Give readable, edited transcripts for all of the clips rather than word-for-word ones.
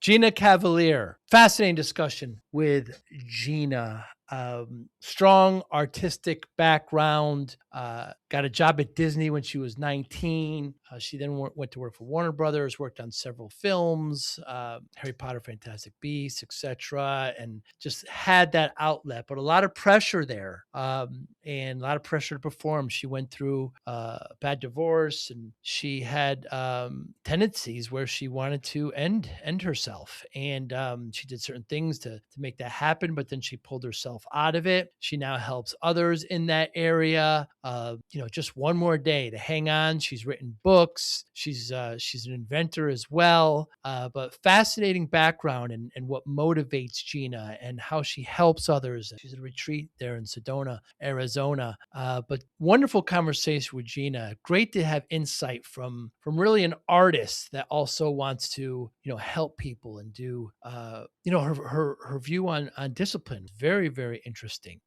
Gina Cavalier. Fascinating discussion with Gina. Strong artistic background, got a job at Disney when she was 19. She then went to work for Warner Brothers, worked on several films, Harry Potter, Fantastic Beasts, etc., and just had that outlet, but a lot of pressure there, and a lot of pressure to perform. She went through a bad divorce, and she had tendencies where she wanted to end herself, and she did certain things to make that happen, but then she pulled herself out of it. She now helps others in that area. Just one more day to hang on. She's written books. She's an inventor as well. But fascinating background and what motivates Gina and how she helps others. She's at a retreat there in Sedona, Arizona. But wonderful conversation with Gina. Great to have insight from really an artist that also wants to help people and do her view on discipline. Very, very interesting.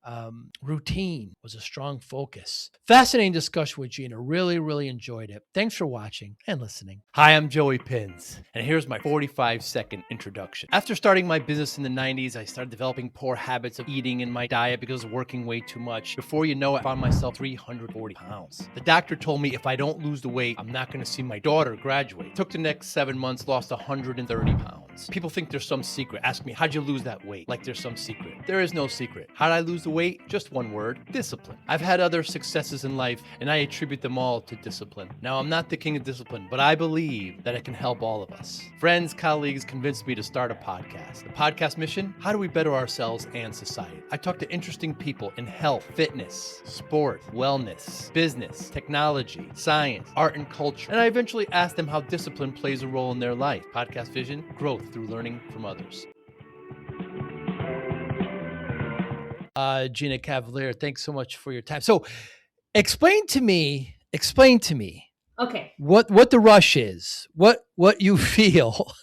Routine was a strong focus. Fascinating discussion with Gina. Really, really enjoyed it. Thanks for watching and listening. Hi, I'm Joey Pinz, and here's my 45-second introduction. After starting my business in the 90s, I started developing poor habits of eating in my diet because I was working way too much. Before you know it, I found myself 340 pounds. The doctor told me if I don't lose the weight, I'm not going to see my daughter graduate. Took the next 7 months, lost 130 pounds. People think there's some secret. Ask me, how'd you lose that weight? Like there's some secret. There is no secret. How'd I lose the weight? Just one word: discipline. I've had other successes in life, and I attribute them all to discipline. Now, I'm not the king of discipline, but I believe that it can help all of us. Friends, colleagues convinced me to start a podcast. The podcast mission: how do we better ourselves and society? I talk to interesting people in health, fitness, sport, wellness, business, technology, science, art, and culture. And I eventually ask them how discipline plays a role in their life. Podcast vision: growth through learning from others. Gina Cavalier, thanks so much for your time. So explain to me Okay. what the rush is, what you feel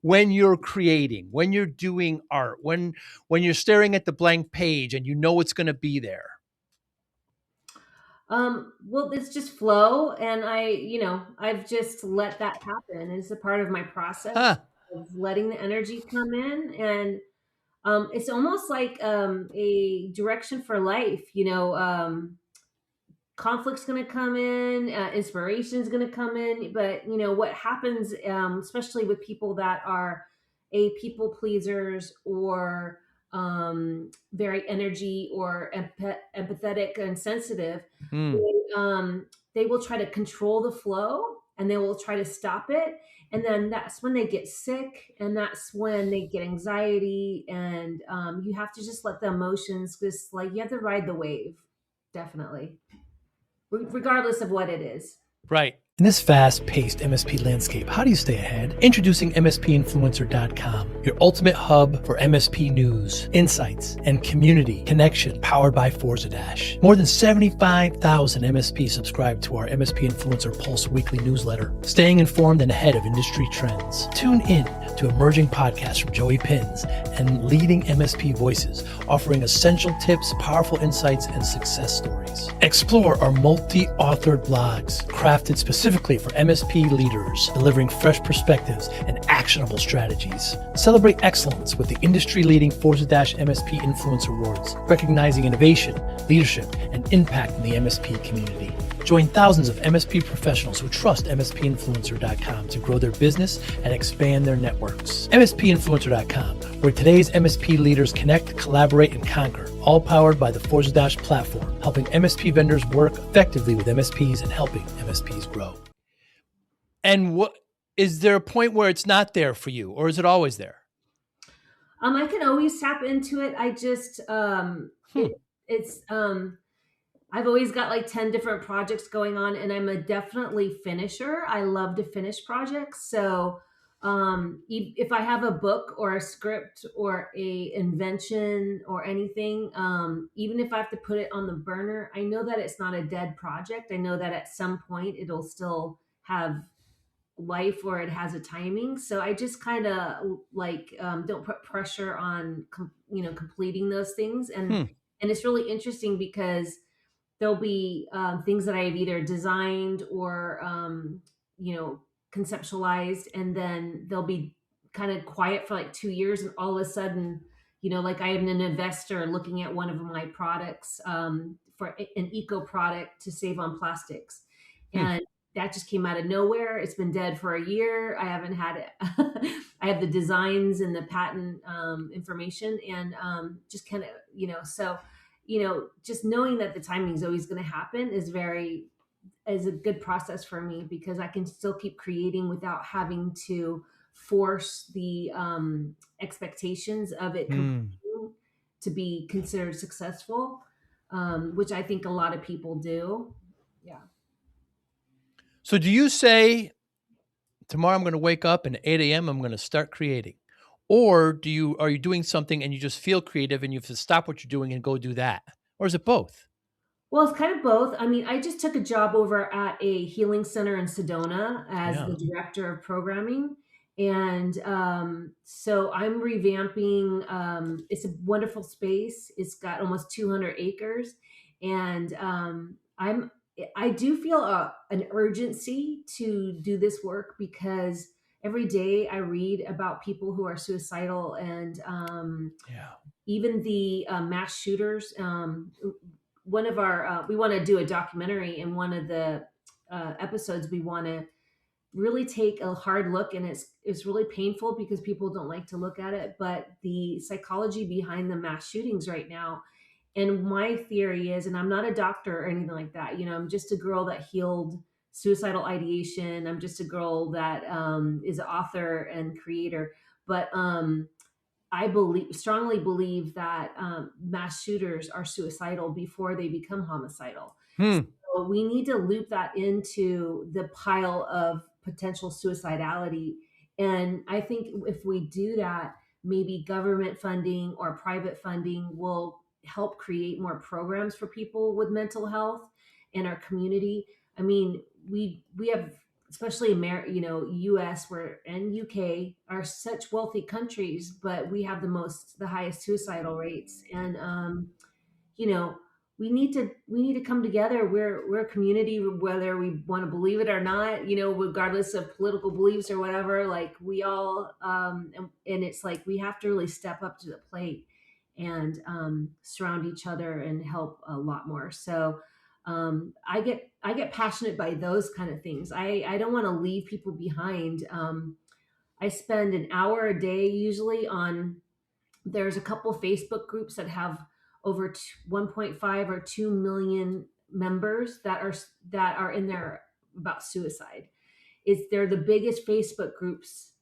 when you're creating, when you're doing art, when you're staring at the blank page and you know it's going to be there. Well, it's just flow, and I've just let that happen. It's a part of my process of letting the energy come in, and it's almost like a direction for life. Conflict's going to come in, inspiration's going to come in, but what happens, especially with people that are people pleasers or very energy or empathetic and sensitive, they will try to control the flow, and they will try to stop it, and then that's when they get sick, and that's when they get anxiety, and you have to just let the emotions, just like, you have to ride the wave, definitely, regardless of what it is. Right. In this fast-paced MSP landscape, how do you stay ahead? Introducing MSPinfluencer.com, your ultimate hub for MSP news, insights, and community connection, powered by Forza Dash. More than 75,000 MSPs subscribe to our MSP Influencer Pulse weekly newsletter, staying informed and ahead of industry trends. Tune in to emerging podcasts from Joey Pinz and leading MSP voices, offering essential tips, powerful insights, and success stories. Explore our multi-authored blogs, crafted specifically for MSP leaders, delivering fresh perspectives and actionable strategies. Celebrate excellence with the industry-leading Forza MSP Influencer Awards, recognizing innovation, leadership, and impact in the MSP community. Join thousands of MSP professionals who trust MSPinfluencer.com to grow their business and expand their networks. MSPinfluencer.com, where today's MSP leaders connect, collaborate, and conquer, all powered by the Forza platform, helping MSP vendors work effectively with MSPs and helping MSPs grow. And what is there a point where it's not there for you, or is it always there? I can always tap into it. I just I've always got like 10 different projects going on, and I'm a definitely finisher. I love to finish projects. So if I have a book or a script or a invention or anything, even if I have to put it on the burner, I know that it's not a dead project. I know that at some point it'll still have life, or it has a timing. So I just kind of don't put pressure on completing those things, and it's really interesting because there'll be things that I've either designed or conceptualized, and then they'll be kind of quiet for like 2 years, and all of a sudden, like I am an investor looking at one of my products, for an eco product to save on plastics. Hmm. And that just came out of nowhere. It's been dead for a year. I haven't had it. I have the designs and the patent information, and just kind of, so, just knowing that the timing is always going to happen is a good process for me, because I can still keep creating without having to force the expectations of it Hmm. completing to be considered successful, which I think a lot of people do. Yeah. So do you say, tomorrow I'm going to wake up and at 8 a.m. I'm going to start creating? Or are you doing something and you just feel creative and you have to stop what you're doing and go do that? Or is it both? Well, it's kind of both. I mean, I just took a job over at a healing center in Sedona as Yeah. the director of programming. And so I'm revamping. It's a wonderful space. It's got almost 200 acres. And I do feel an urgency to do this work, because every day I read about people who are suicidal, and Yeah. even the mass shooters. One of our We want to do a documentary, in one of the episodes we want to really take a hard look, and it's really painful because people don't like to look at it, but the psychology behind the mass shootings right now. And my theory is, and I'm not a doctor or anything like that, I'm just a girl that healed suicidal ideation. I'm just a girl that is an author and creator. But strongly believe that mass shooters are suicidal before they become homicidal. Hmm. So we need to loop that into the pile of potential suicidality. And I think if we do that, maybe government funding or private funding will help create more programs for people with mental health in our community. I mean, we have, especially America, US where and UK are such wealthy countries, but we have the highest suicidal rates. And you know, we need to come together. We're a community, whether we want to believe it or not, regardless of political beliefs or whatever. Like we all, and it's like we have to really step up to the plate and surround each other and help a lot more. So I get passionate by those kind of things. I don't want to leave people behind. I spend an hour a day usually on. There's a couple Facebook groups that have over 1.5 or 2 million members that are in there about suicide. They're the biggest Facebook groups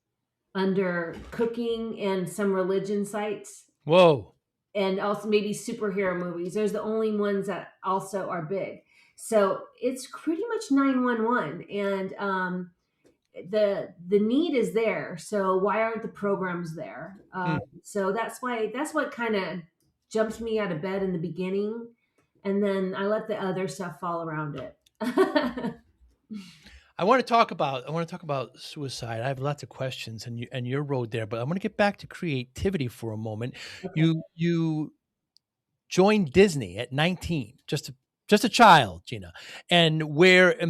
under cooking and some religion sites, Whoa. and also maybe superhero movies. There's the only ones that also are big. So it's pretty much 911. And the need is there. So why aren't the programs there? Hmm. So that's what kind of jumped me out of bed in the beginning, and then I let the other stuff fall around it. I want to talk about suicide. I have lots of questions and your road there, but I want to get back to creativity for a moment. Okay. You joined Disney at 19, just a child, Gina. And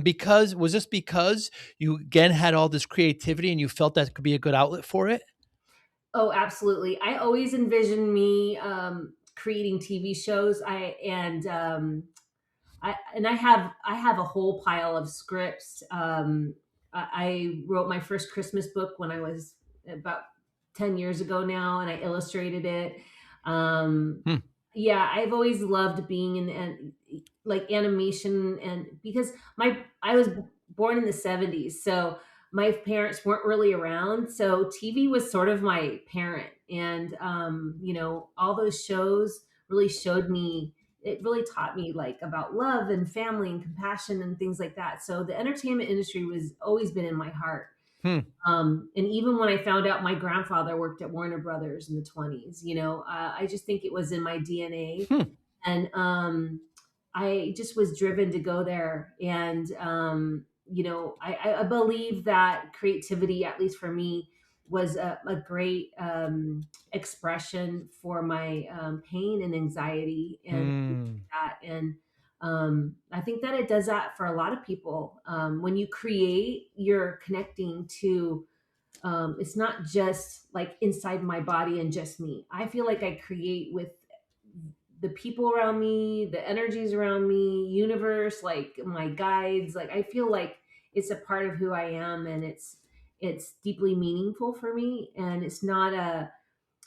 because was this because you again had all this creativity and you felt that could be a good outlet for it? Oh, absolutely. I always envisioned me creating TV shows. I have a whole pile of scripts. I wrote my first Christmas book when I was about 10 years ago now, and I illustrated it. Um, Hmm. yeah, I've always loved being in like animation, and because my I was born in the 70s, so my parents weren't really around, so TV was sort of my parent. And all those shows really showed me, it really taught me like about love and family and compassion and things like that. So the entertainment industry was always been in my heart. Hmm. And even when I found out my grandfather worked at Warner Brothers in the 20s, I just think it was in my DNA. Hmm. And I just was driven to go there. And, I believe that creativity, at least for me, was a great expression for my pain and anxiety and things Hmm. like that. And I think that it does that for a lot of people. When you create, you're connecting to it's not just like inside my body and just me. I feel like I create with the people around me, the energies around me, universe, like my guides. Like I feel like it's a part of who I am, and it's deeply meaningful for me. And it's not a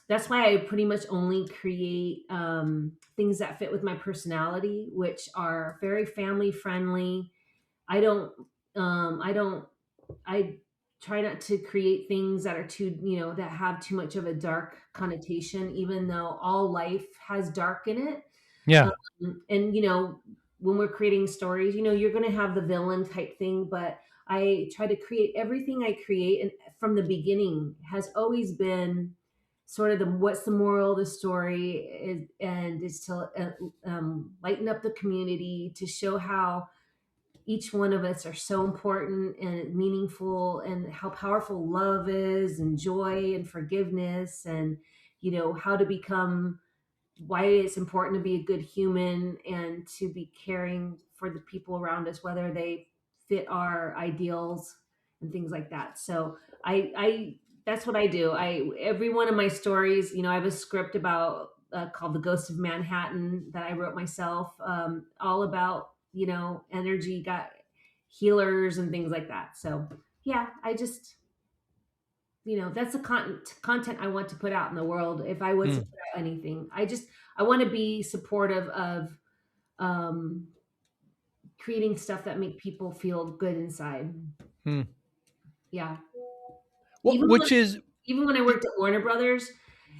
that's why I pretty much only create things that fit with my personality, which are very family friendly. I don't, I don't, I try not to create things that are too, that have too much of a dark connotation, even though all life has dark in it. Yeah. And when we're creating stories, you're going to have the villain type thing, but I try to create everything I create, and from the beginning has always been sort of the what's the moral of the story is, and is to lighten up the community, to show how each one of us are so important and meaningful, and how powerful love is, and joy and forgiveness, and how to become, why it's important to be a good human and to be caring for the people around us, whether they fit our ideals and things like that. So I that's what I do. I every one of my stories, I have a script about called The Ghost of Manhattan that I wrote myself, all about energy, got healers and things like that. So yeah, I just that's the content I want to put out in the world. If I was to Mm. put out anything, I want to be supportive of um, creating stuff that make people feel good inside. Mm. Yeah. Well, Even when, which is, even when I worked at Warner Brothers,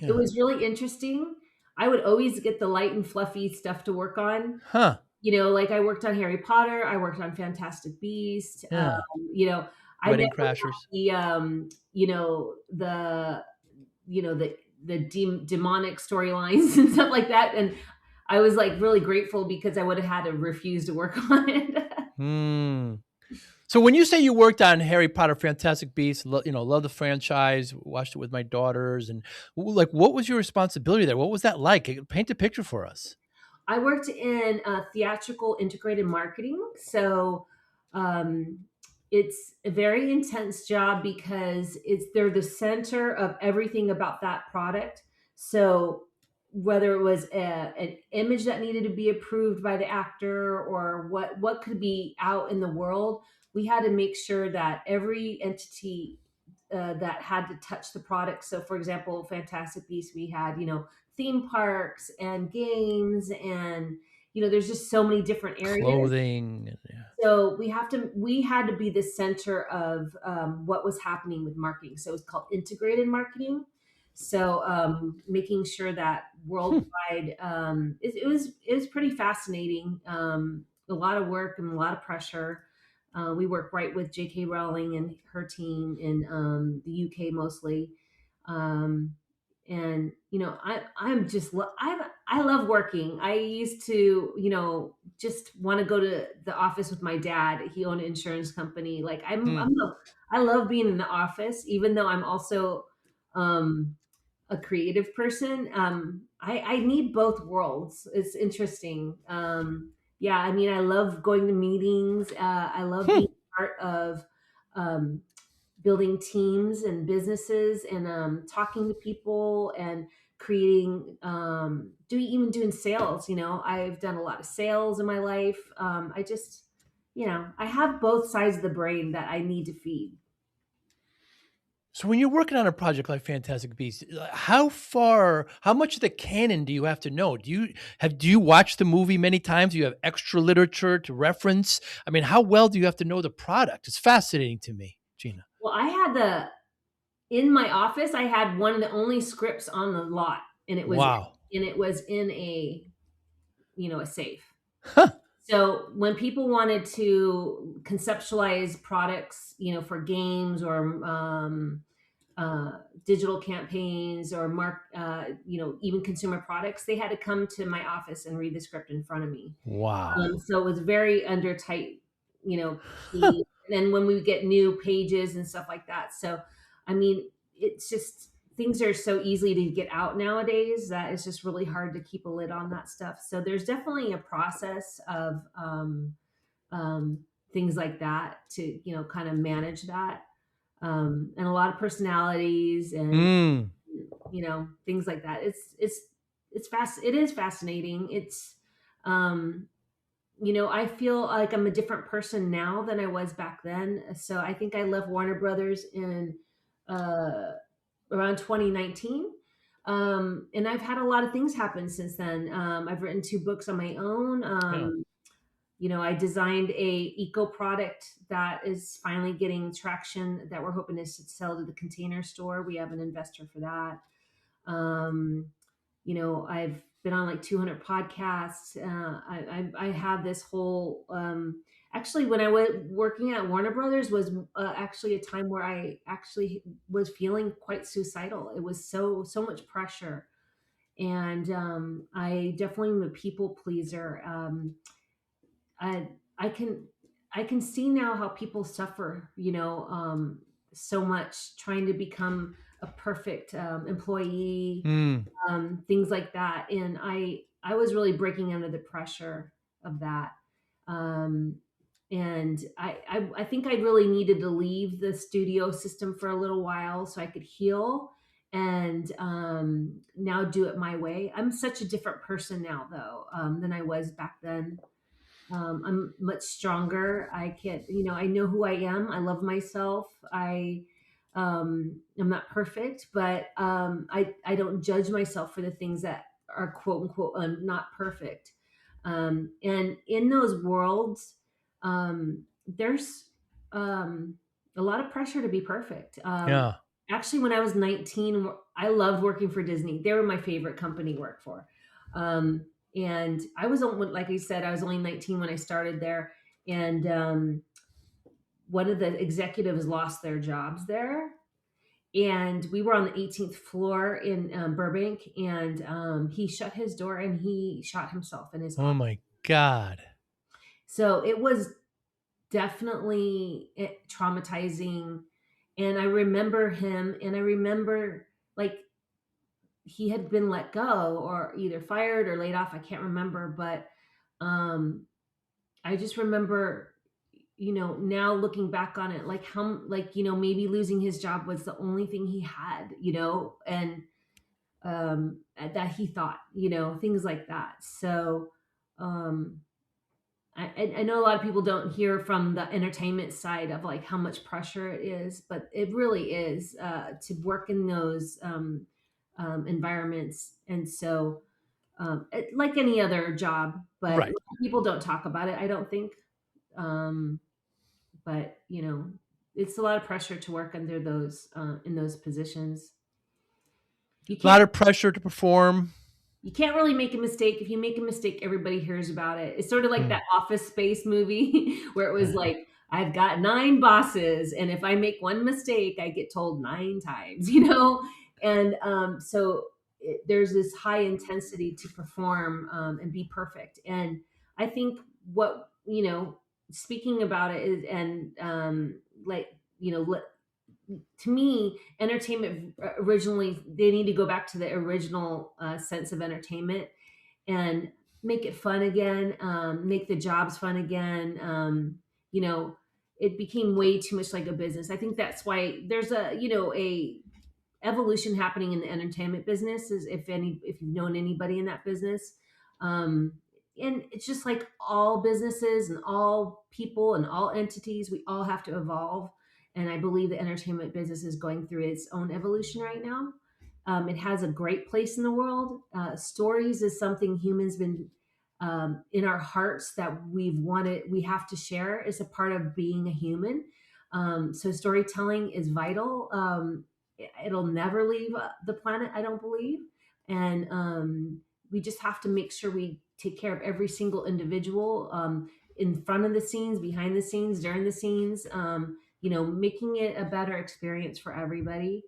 it yeah. was really interesting. I would always get the light and fluffy stuff to work on. Huh. Like I worked on Harry Potter, I worked on Fantastic Beast. Yeah. I never Wedding got Crashers. the demonic storylines and stuff like that. And I was like really grateful, because I would have had to refuse to work on it. Hmm. So when you say you worked on Harry Potter, Fantastic Beasts, love the franchise, watched it with my daughters, and like, what was your responsibility there? What was that like? Paint a picture for us. I worked in theatrical integrated marketing. So um, it's a very intense job, because they're the center of everything about that product. So whether it was an image that needed to be approved by the actor, or what could be out in the world, we had to make sure that every entity that had to touch the product. So, for example, Fantastic Beasts, we had theme parks and games, and there's just so many different areas. Clothing. Yeah. So we had to be the center of what was happening with marketing. So it's called integrated marketing. So making sure that Hmm. worldwide, it was pretty fascinating. A lot of work and a lot of pressure. We work right with J.K. Rowling and her team in the UK mostly. Um, and I love working. I used to just want to go to the office with my dad. He owned an insurance company. Like Hmm. I love being in the office, even though I'm also um a creative person. I need both worlds. It's interesting. Yeah, I mean, I love going to meetings. I love Hmm. being part of um building teams and businesses, and talking to people, and creating doing sales. I've done a lot of sales in my life. I just I have both sides of the brain that I need to feed. So when you're working on a project like Fantastic Beasts, how much of the canon do you have to know? Do you watch the movie many times? Do you have extra literature to reference? I mean, how well do you have to know the product? It's fascinating to me, Gina. Well, I had the in my office, I had one of the only scripts on the lot, and Wow. it was in a safe. Huh. So when people wanted to conceptualize products, for games, or digital campaigns, or even consumer products, they had to come to my office and read the script in front of me. Wow. So it was very under tight, key. And then when we get new pages and stuff like that. So, I mean, it's just things are so easy to get out nowadays that it's just really hard to keep a lid on that stuff. So there's definitely a process of um, things like that to, kind of manage that. and a lot of personalities and, Mm. things like that. It is fascinating. Um, I feel like I'm a different person now than I was back then. So I think I left Warner Brothers in uh, around 2019. And I've had a lot of things happen since then. I've written 2 books on my own. Yeah. I designed a eco product that is finally getting traction that we're hoping to sell to the Container Store. We have an investor for that. Um, I've been on like 200 podcasts. I have this whole. Actually, when I was working at Warner Brothers, was actually a time where I actually was feeling quite suicidal. It was so much pressure, and I definitely am a people pleaser. I I can I can see now how people suffer, so much trying to become a perfect employee, Mm. things like that. And I was really breaking under the pressure of that. Um, and I think I really needed to leave the studio system for a little while so I could heal and now do it my way. I'm such a different person now, though, than I was back then. I'm much stronger. I know who I am. I love myself. I'm not perfect, but I don't judge myself for the things that are quote unquote not perfect. And in those worlds, there's a lot of pressure to be perfect. Yeah. Actually, when I was 19, I loved working for Disney. They were my favorite company to work for. And I was only, like I said, I was only 19 when I started there. And one of the executives lost their jobs there. And we were on the 18th floor in Burbank. And he shut his door and he shot himself in his Oh office. my God. So it was definitely traumatizing. And I remember him, and I remember like he had been let go or either fired or laid off. I can't remember, but um, I just remember, now looking back on it, like how, like, maybe losing his job was the only thing he had, and that he thought, things like that. So, um, I know a lot of people don't hear from the entertainment side of like how much pressure it is, but it really is to work in those environments. And so, like any other job, but Right. people don't talk about it, I don't think. Um, but it's a lot of pressure to work under those in those positions. You A lot can't of pressure to perform. you can't really make a mistake. If you make a mistake, everybody hears about it. It's sort of like Mm. that Office Space movie where it was like, I've got 9 bosses, and if I make one mistake, I get told 9 times, And so there's this high intensity to perform and be perfect. And I think what, speaking about it is, and like, to me, entertainment originally, they need to go back to the original sense of entertainment and make it fun again, make the jobs fun again. You know, it became way too much like a business. I think that's why there's a evolution happening in the entertainment business. Is if you've known anybody in that business, um, and it's just like all businesses and all people and all entities, we all have to evolve. And I believe the entertainment business is going through its own evolution right now. It has a great place in the world. Stories is something humans been in our hearts that we have to share. It's a part of being a human. So storytelling is vital. It'll never leave the planet, I don't believe. And we just have to make sure we take care of every single individual in front of the scenes, behind the scenes, during the scenes, making it a better experience for everybody.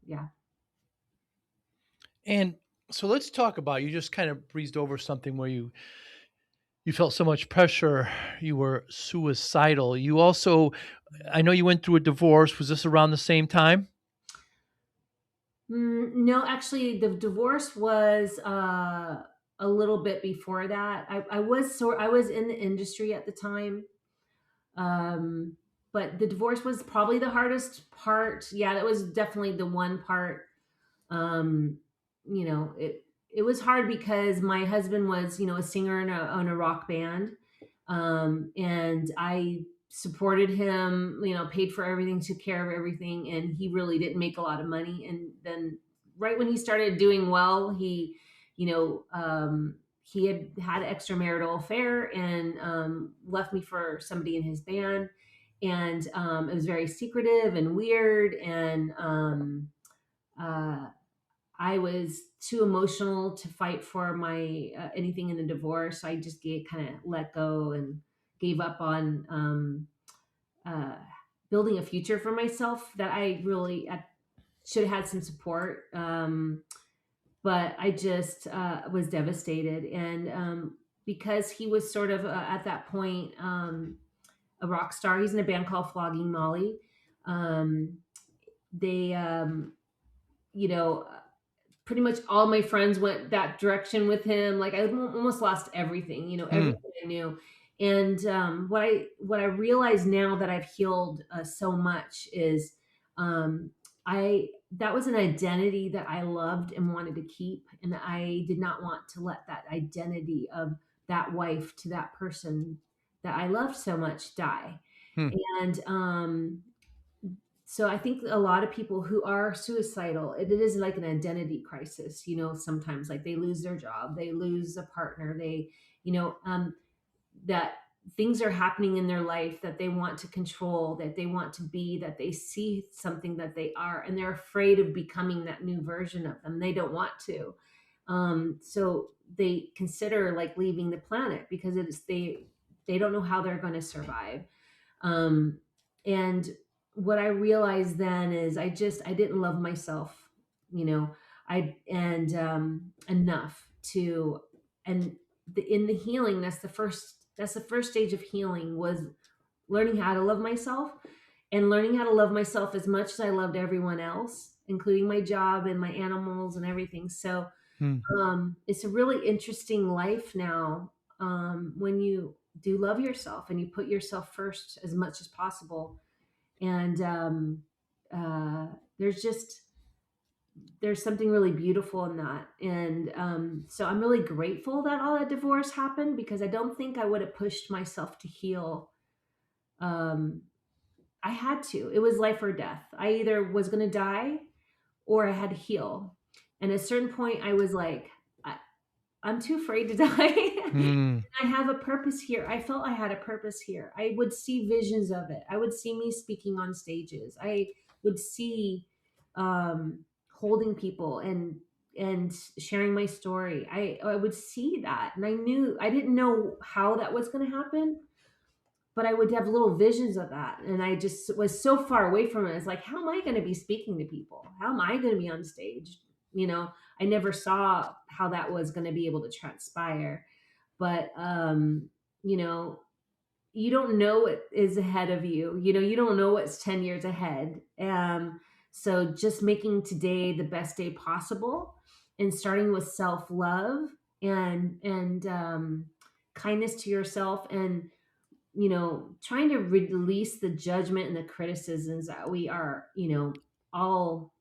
Yeah. And so let's talk about, you just kind of breezed over something where you felt so much pressure, you were suicidal. You also, I know you went through a divorce. Was this around the same time? No, actually, the divorce was a little bit before that. I was in the industry at the time. Um, but the divorce was probably the hardest part. Yeah, that was definitely the one part. Um, it was hard because my husband was, a singer in a rock band. And I supported him, paid for everything, took care of everything. And he really didn't make a lot of money. And then right when he started doing well, he had an extramarital affair and left me for somebody in his band. And it was very secretive and weird. And uh, I was too emotional to fight for my anything in the divorce. So I just kind of let go and gave up on uh, building a future for myself that I really should have had some support. But I just was devastated. And because he was sort of at that point a rock star, he's in a band called Flogging Molly. They, you know, pretty much all my friends went that direction with him. Like I almost lost everything, Hmm. everything I knew. And what I realize now that I've healed so much is um, I that was an identity that I loved and wanted to keep, and I did not want to let that identity of that wife to that person that I loved so much die. Hmm. And so I think a lot of people who are suicidal, it is like an identity crisis, sometimes like they lose their job, they lose a partner, you know, um, that things are happening in their life that they want to control, that they want to be, that they see something that they are, and they're afraid of becoming that new version of them. They don't want to. So they consider like leaving the planet because they don't know how they're going to survive. And what I realized then is I didn't love myself, you know, I and enough to and in the healing, that's the first stage of healing, was learning how to love myself, and learning how to love myself as much as I loved everyone else, including my job and my animals and everything. So Hmm. it's a really interesting life now, when you do love yourself and you put yourself first as much as possible. And uh, there's just there's something really beautiful in that. And so I'm really grateful that all that divorce happened, because I don't think I would have pushed myself to heal. um, I had to. It was life or death. I either was going to die or I had to heal. And at a certain point I was like, I'm too afraid to die. Hmm. I have a purpose here. I felt I had a purpose here. I would see visions of it. I would see me speaking on stages. I would see holding people and sharing my story. I would see that, and I didn't know how that was going to happen, but I would have little visions of that, and I just was so far away from it. It's like, how am I going to be speaking to people? How am I going to be on stage? I never saw how that was going to be able to transpire. But you know you don't know what is ahead of you. You don't know what's 10 years ahead. So just making today the best day possible, and starting with self-love and kindness to yourself, and trying to release the judgment and the criticisms that we are, all,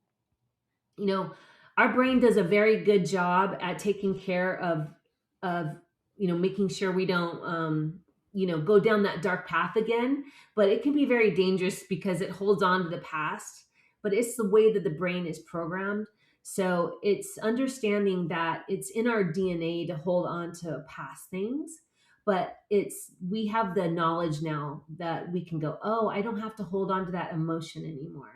you know our brain does a very good job at taking care of making sure we don't go down that dark path again. But it can be very dangerous because it holds on to the past. But it's the way that the brain is programmed. So it's understanding that it's in our DNA to hold on to past things. But we have the knowledge now that we can go, oh, I don't have to hold on to that emotion anymore.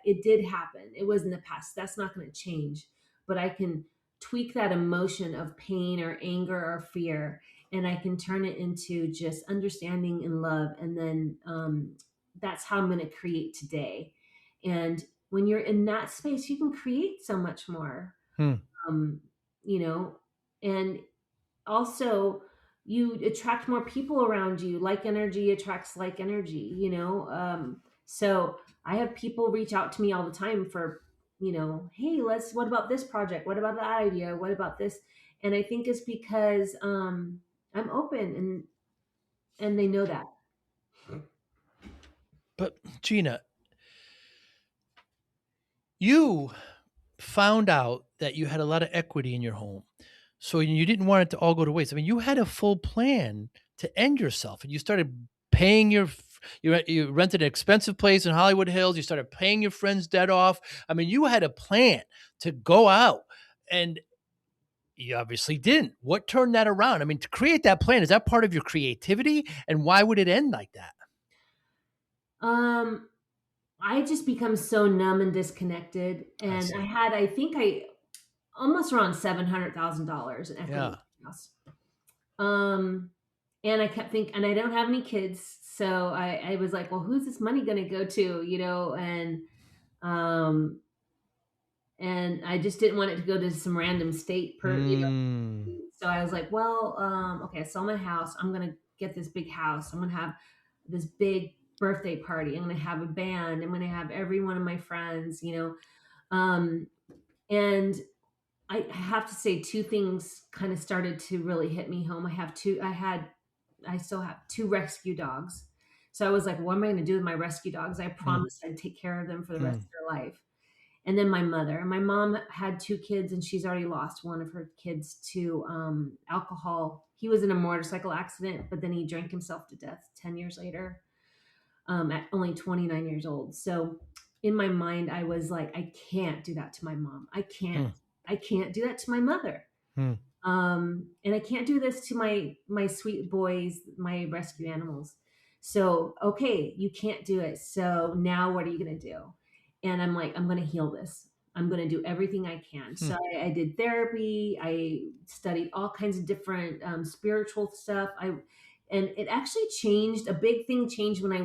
It did happen. It was in the past. That's not going to change. But I can tweak that emotion of pain or anger or fear, and I can turn it into just understanding and love. And then that's how I'm going to create today. And when you're in that space, you can create so much more. Hmm. Um, you know, and also you attract more people around you. Like energy attracts like energy. So I have people reach out to me all the time for, hey, what about this project, what about that idea, what about this? And I think it's because I'm open, and they know that. But Gina, you found out that you had a lot of equity in your home. So you didn't want it to all go to waste. I mean, you had a full plan to end yourself, and you started paying you rented an expensive place in Hollywood Hills. You started paying your friend's debt off. I mean, you had a plan to go out, and you obviously didn't. What turned that around? I mean, to create that plan, is that part of your creativity? And why would it end like that? Um, I just become so numb and disconnected, I and see. I think I almost around $700,000 in equity in Yeah. the house. Um, and I kept thinking, and I don't have any kids, so I was like, well, who's this money going to go to? Um, and I just didn't want it to go to some random state Mm. so I was like, well, okay, I sell my house. I'm gonna get this big house. I'm gonna have this big birthday party. I'm gonna have a band. I'm gonna have every one of my friends. Um, and I have to say two things kind of started to really hit me home. I still have two rescue dogs. So I was like, what am I gonna do with my rescue dogs? I Mm. promised I'd take care of them for the rest Mm. of their life. And then my mother. My mom had two kids, and she's already lost one of her kids to alcohol. He was in a motorcycle accident, but then he drank himself to death 10 years later, at only 29 years old. So in my mind, I was like, I can't do that to my mom. Mm. I can't do that to my mother. Mm. And I can't do this to my sweet boys, my rescue animals. So okay, you can't do it. So now what are you gonna do? And I'm like, I'm gonna heal this. I'm gonna do everything I can. Mm. So I did therapy. I studied all kinds of different spiritual stuff. And it actually changed. A big thing changed when I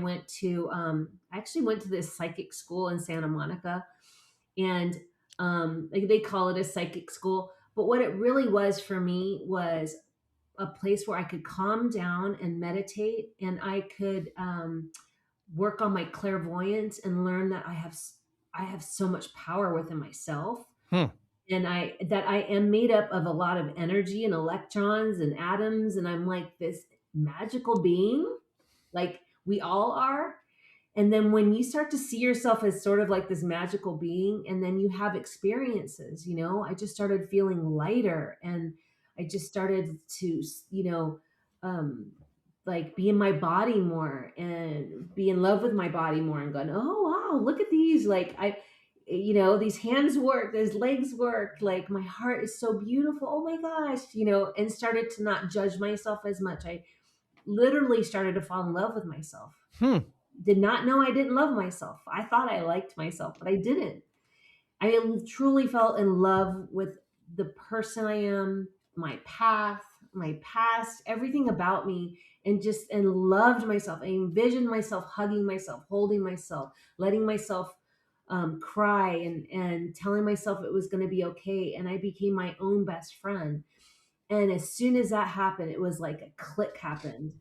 actually went to this psychic school in Santa Monica, and like they call it a psychic school, but what it really was for me was a place where I could calm down and meditate, and I could work on my clairvoyance and learn that I have so much power within myself, Mm. and I am made up of a lot of energy and electrons and atoms, and I'm like this magical being, like we all are. And then when you start to see yourself as sort of like this magical being, and then you have experiences, I just started feeling lighter, and I just started to, um, like be in my body more and be in love with my body more and going, oh, wow, look at these. Like these hands work, these legs work. Like my heart is so beautiful. Oh my gosh, and started to not judge myself as much. I literally started to fall in love with myself. Mm. Did not know I didn't love myself. I thought I liked myself, but I didn't. I truly fell in love with the person I am, my path, my past, everything about me, and loved myself. I envisioned myself hugging myself, holding myself, letting myself cry, and telling myself it was going to be okay. And I became my own best friend. And as soon as that happened, it was like a click happened.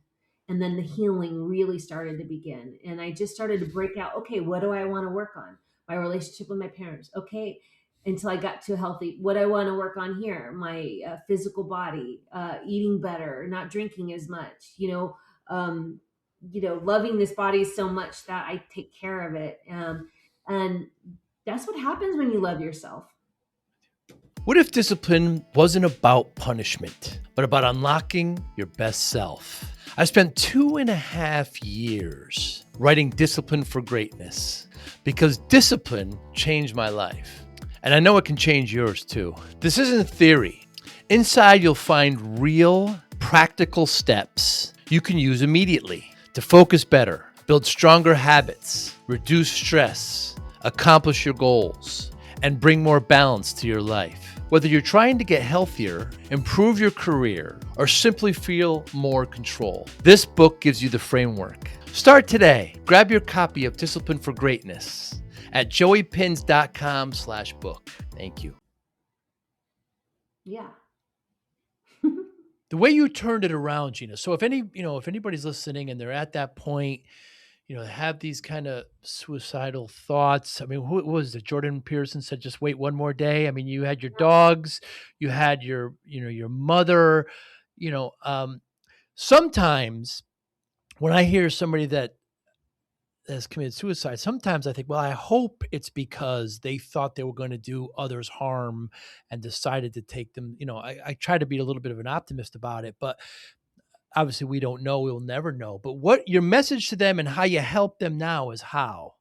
And then the healing really started to begin. And I just started to break out, okay, what do I want to work on? My relationship with my parents. Okay. Until I got to healthy, what I want to work on here, my physical body, eating better, not drinking as much, loving this body so much that I take care of it. And that's what happens when you love yourself. What if discipline wasn't about punishment, but about unlocking your best self? I spent 2.5 years writing Discipline for Greatness because discipline changed my life. And I know it can change yours too. This isn't theory. Inside, you'll find real, practical steps you can use immediately to focus better, build stronger habits, reduce stress, accomplish your goals, and bring more balance to your life. Whether you're trying to get healthier, improve your career, or simply feel more control, this book gives you the framework. Start today. Grab your copy of Discipline for Greatness at joeypinz.com/book. Thank you. Yeah. The way you turned it around, Gina. So if anybody's listening and they're at that point, have these kind of suicidal thoughts. I mean, who was it? Jordan Peterson said, just wait one more day. I mean, you had your dogs, you had your mother, you know, um, sometimes when I hear somebody that has committed suicide, sometimes I think, well, I hope it's because they thought they were going to do others harm and decided to take them. I try to be a little bit of an optimist about it, but obviously we don't know. We'll never know. But what your message to them and how you help them now is how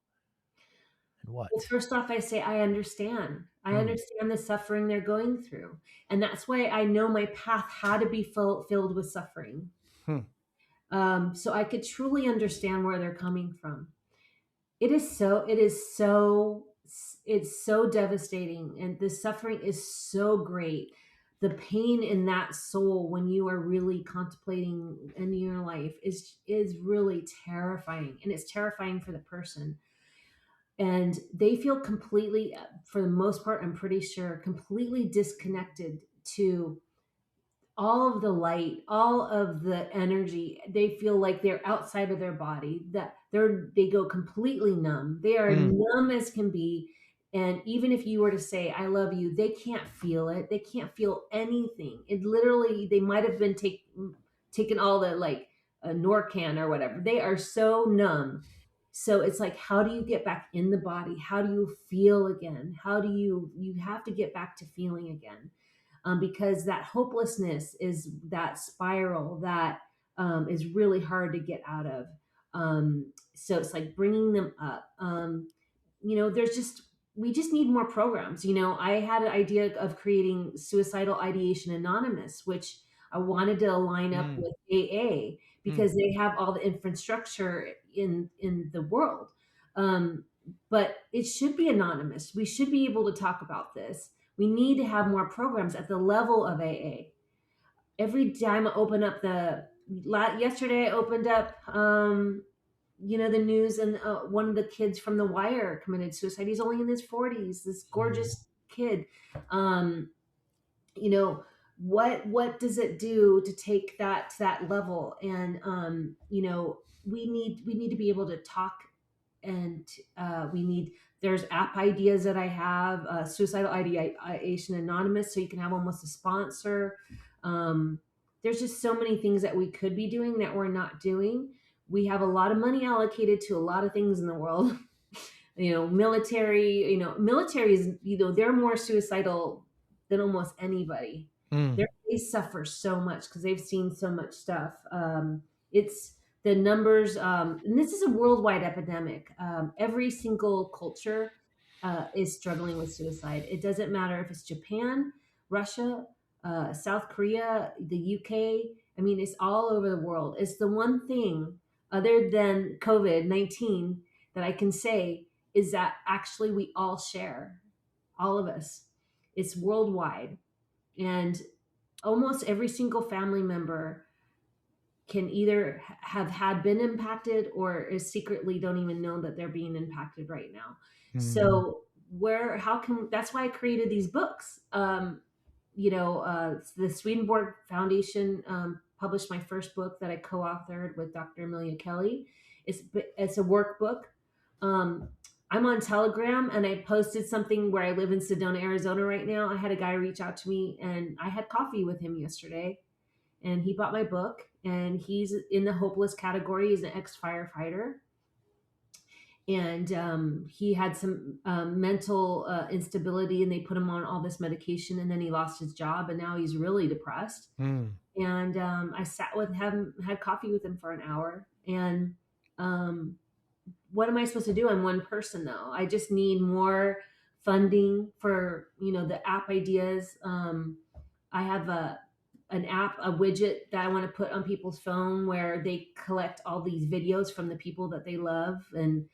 and Well, what? first off, I say I understand. I Mm, understand the suffering they're going through. And that's why I know my path had to be filled with suffering. hmm, So I could truly understand where they're coming from. It's so devastating. And the suffering is so great. The pain in that soul when you are really contemplating ending your life is really terrifying. And it's terrifying for the person, and they feel completely, for the most part, I'm pretty sure, completely disconnected to all of the light, all of the energy. They feel like they're outside of their body, that they go completely numb. They are mm, numb as can be. And even if you were to say I love you, they can't feel it. They can't feel anything. It literally, they might have been taken all the, like, Norcan or whatever. They are so numb. So it's like, how do you get back in the body? How do you feel again? How do you have to get back to feeling again? Because that hopelessness is that spiral that is really hard to get out of. So it's like bringing them up. There's just, we just need more programs. I had an idea of creating Suicidal Ideation Anonymous, which I wanted to line up mm, with AA mm, because they have all the infrastructure in the world. Um, but it should be anonymous. We should be able to talk about this. We need to have more programs at the level of AA. Every time I open up yesterday I opened up, the news, and one of the kids from The Wire committed suicide. He's only in his 40s, this mm, gorgeous kid. Um, you know, what does it do to take that to that level? And we need to be able to talk, and we need there's app ideas that I have, Suicidal Ideation Anonymous, so you can have almost a sponsor. um, there's just so many things that we could be doing that we're not doing. We have a lot of money allocated to a lot of things in the world. Military is, they're more suicidal than almost anybody. mm, They suffer so much because they've seen so much stuff. It's the numbers, and this is a worldwide epidemic. Every single culture is struggling with suicide. It doesn't matter if it's Japan, Russia, South Korea, the UK. I mean, it's all over the world. It's the one thing other than COVID-19 that I can say is that actually we all share, all of us. It's worldwide. And almost every single family member can either have had been impacted or is secretly don't even know that they're being impacted right now. mm, So that's why I created these books. The Swedenborg Foundation published my first book that I co-authored with Dr. Amelia Kelly. It's a workbook. Um, I'm on Telegram, and I posted something where I live in Sedona, Arizona right now. I had a guy reach out to me, and I had coffee with him yesterday, and he bought my book, and he's in the hopeless category. He's an ex-firefighter, and he had some mental instability, and they put him on all this medication, and then he lost his job, and now he's really depressed. mm, And I sat with him, had coffee with him for an hour, and um, what am I supposed to do? I'm one person though. I just need more funding for, the app ideas. I have an app, a widget that I want to put on people's phone where they collect all these videos from the people that they love, and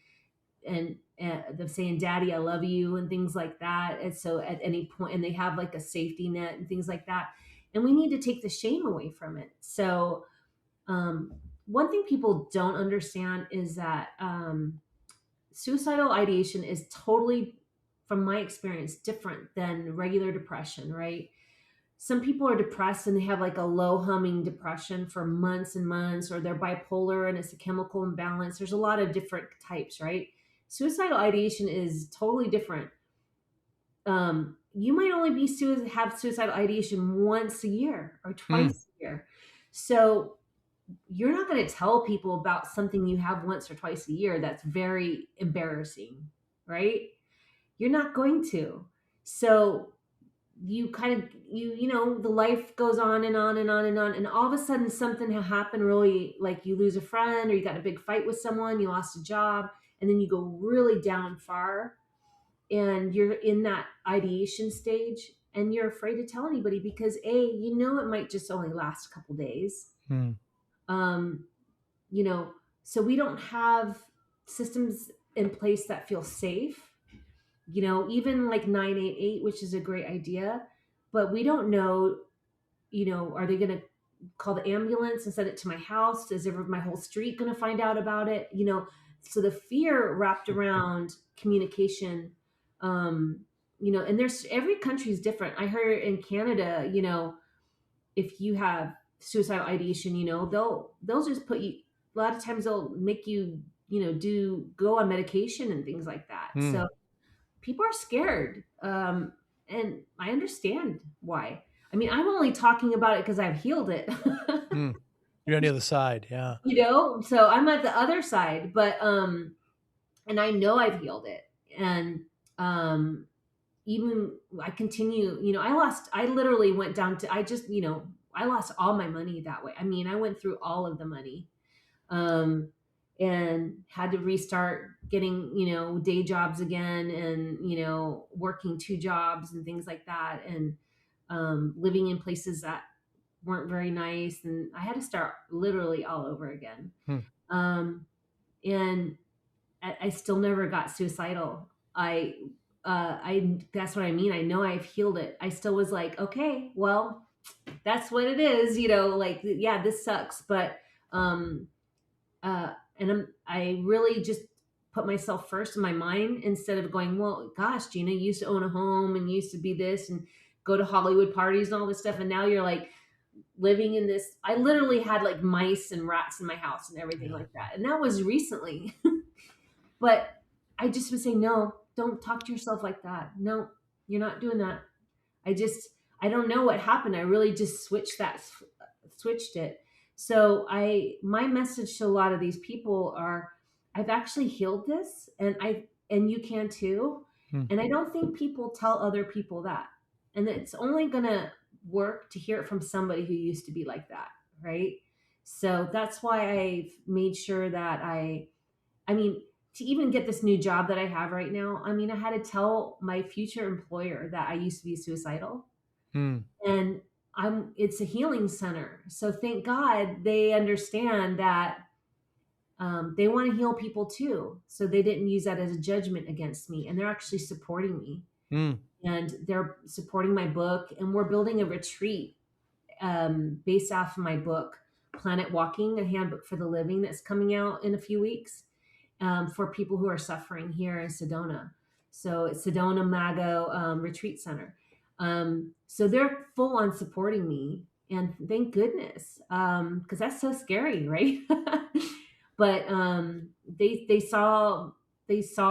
they're saying, "Daddy, I love you," and things like that. And so at any point, and they have like a safety net and things like that. And we need to take the shame away from it. So one thing people don't understand is that suicidal ideation is totally, from my experience, different than regular depression, right? Some people are depressed and they have like a low humming depression for months and months, or they're bipolar and it's a chemical imbalance. There's a lot of different types, right? Suicidal ideation is totally different. You might only have suicidal ideation once a year or mm, twice a year. So you're not going to tell people about something you have once or twice a year that's very embarrassing, right? You're not going to. So you kind of the life goes on and on and on and on, and all of a sudden something will happen, really, like you lose a friend, or you got in a big fight with someone, you lost a job, and then you go really down far, and you're in that ideation stage, and you're afraid to tell anybody because it might just only last a couple days. Hmm. um so we don't have systems in place that feel safe, even like 988, which is a great idea, but we don't know, are they going to call the ambulance and send it to my house? Is my whole street going to find out about it? So the fear wrapped around communication, and there's every country is different. I heard in Canada, if you have suicidal ideation, they'll just put you, a lot of times they'll make you, go on medication and things like that. Hmm. So people are scared. And I understand why. I mean, I'm only talking about it because I've healed it. Hmm. You're on the other side. Yeah. So I'm at the other side, but and I know I've healed it. And even I continue, I literally went down to, I lost all my money that way. I mean, I went through all of the money, and had to restart getting, day jobs again, and, working two jobs and things like that. And living in places that weren't very nice. And I had to start literally all over again. Hmm. And I still never got suicidal. That's what I mean. I know I've healed it. I still was like, okay, well, that's what it is, like, yeah, this sucks. But, I really just put myself first in my mind, instead of going, well, gosh, Gina, you used to own a home and used to be this and go to Hollywood parties and all this stuff. And now you're like living in this. I literally had like mice and rats in my house and everything like that. And that was recently. But I just would say, no, don't talk to yourself like that. No, you're not doing that. I don't know what happened. I really just switched it. So my message to a lot of these people are, I've actually healed this, and you can too. Hmm. And I don't think people tell other people that. And it's only going to work to hear it from somebody who used to be like that. Right. So that's why I've made sure that I mean, to even get this new job that I have right now, I mean, I had to tell my future employer that I used to be suicidal. Hmm. And it's a healing center. So thank God they understand that, they want to heal people too. So they didn't use that as a judgment against me. And they're actually supporting me. Hmm. And they're supporting my book. And we're building a retreat, based off of my book, Planet Walking, a Handbook for the Living, that's coming out in a few weeks, for people who are suffering here in Sedona. So it's Sedona Mago Retreat Center. So they're full on supporting me, and thank goodness, because that's so scary, right? But they saw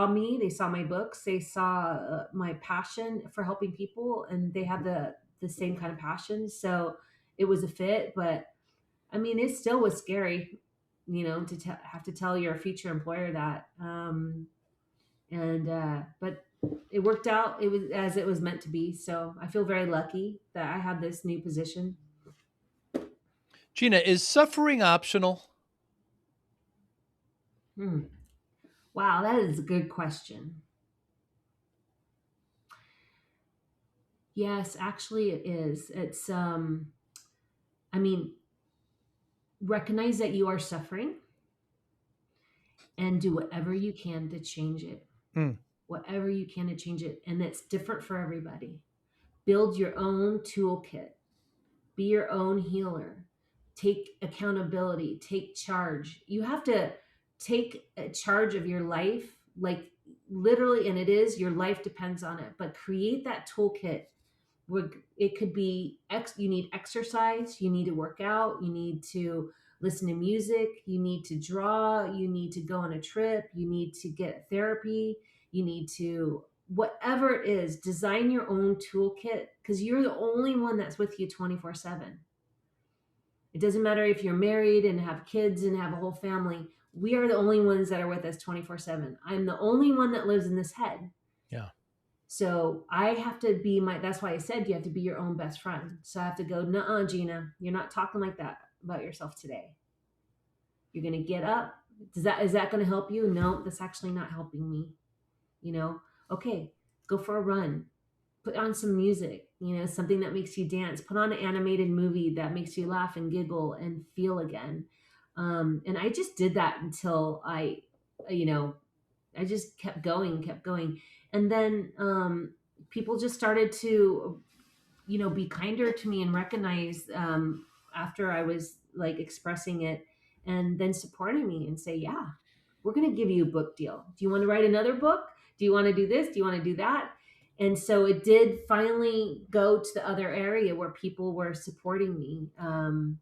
me, they saw my books, they saw my passion for helping people, and they had the same kind of passion. So it was a fit, but I mean, it still was scary, to have to tell your future employer that. But it worked out. It was as it was meant to be. So I feel very lucky that I have this new position. Gina, is suffering optional? Wow, that is a good question. Yes, actually it is. It's I mean, recognize that you are suffering and do whatever you can to change it. Whatever you can to change it. And it's different for everybody. Build your own toolkit. Be your own healer. Take accountability. Take charge. You have to take charge of your life, like literally, and it is, your life depends on it. But create that toolkit. It could be you need exercise, you need to work out, you need to listen to music, you need to draw, you need to go on a trip, you need to get therapy, you need to, whatever it is, design your own toolkit, because you're the only one that's with you 24/7. It doesn't matter if you're married and have kids and have a whole family. We are the only ones that are with us 24/7. I'm the only one that lives in this head. Yeah. So I have to be that's why I said you have to be your own best friend. So I have to go, nuh-uh, Gina, you're not talking like that about yourself today. You're going to get up. Is that going to help you? No, that's actually not helping me. Okay, go for a run. Put on some music, something that makes you dance. Put on an animated movie that makes you laugh and giggle and feel again. And I just did that until I just kept going. And then people just started to, be kinder to me and recognize after I was like expressing it and then supporting me and say, yeah, we're going to give you a book deal. Do you want to write another book? Do you want to do this? Do you want to do that? And so it did finally go to the other area where people were supporting me and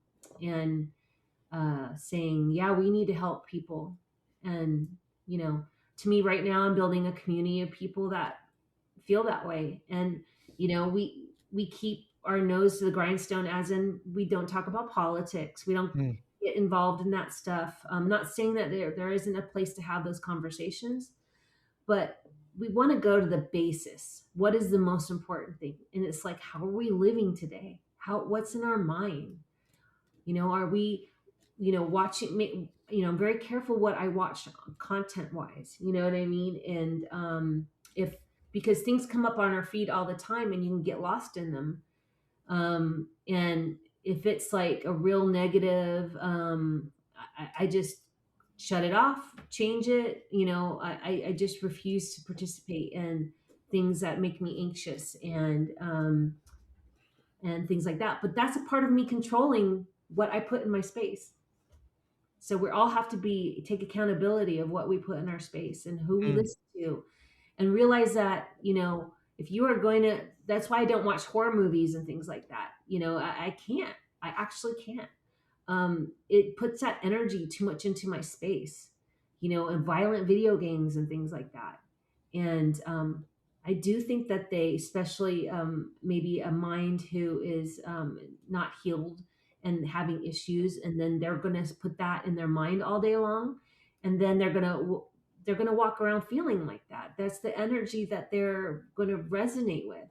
saying, yeah, we need to help people. And, to me right now, I'm building a community of people that feel that way. And, we keep our nose to the grindstone, as in we don't talk about politics. We don't Mm. get involved in that stuff. I'm not saying that there isn't a place to have those conversations, but we want to go to the basis. What is the most important thing? And it's like, how are we living today? What's in our mind? Are we, watching, I'm very careful what I watch content wise, you know what I mean? And because things come up on our feed all the time and you can get lost in them. And if it's like a real negative, I just shut it off, change it. I just refuse to participate in things that make me anxious and things like that. But that's a part of me controlling what I put in my space. So we all have to take accountability of what we put in our space and who we Mm. listen to, and realize that, if you are going to, that's why I don't watch horror movies and things like that. I can't, I actually can't. It puts that energy too much into my space, and violent video games and things like that. And I do think that they, especially maybe a mind who is not healed and having issues, and then they're going to put that in their mind all day long, and then they're going to walk around feeling like that. That's the energy that they're going to resonate with.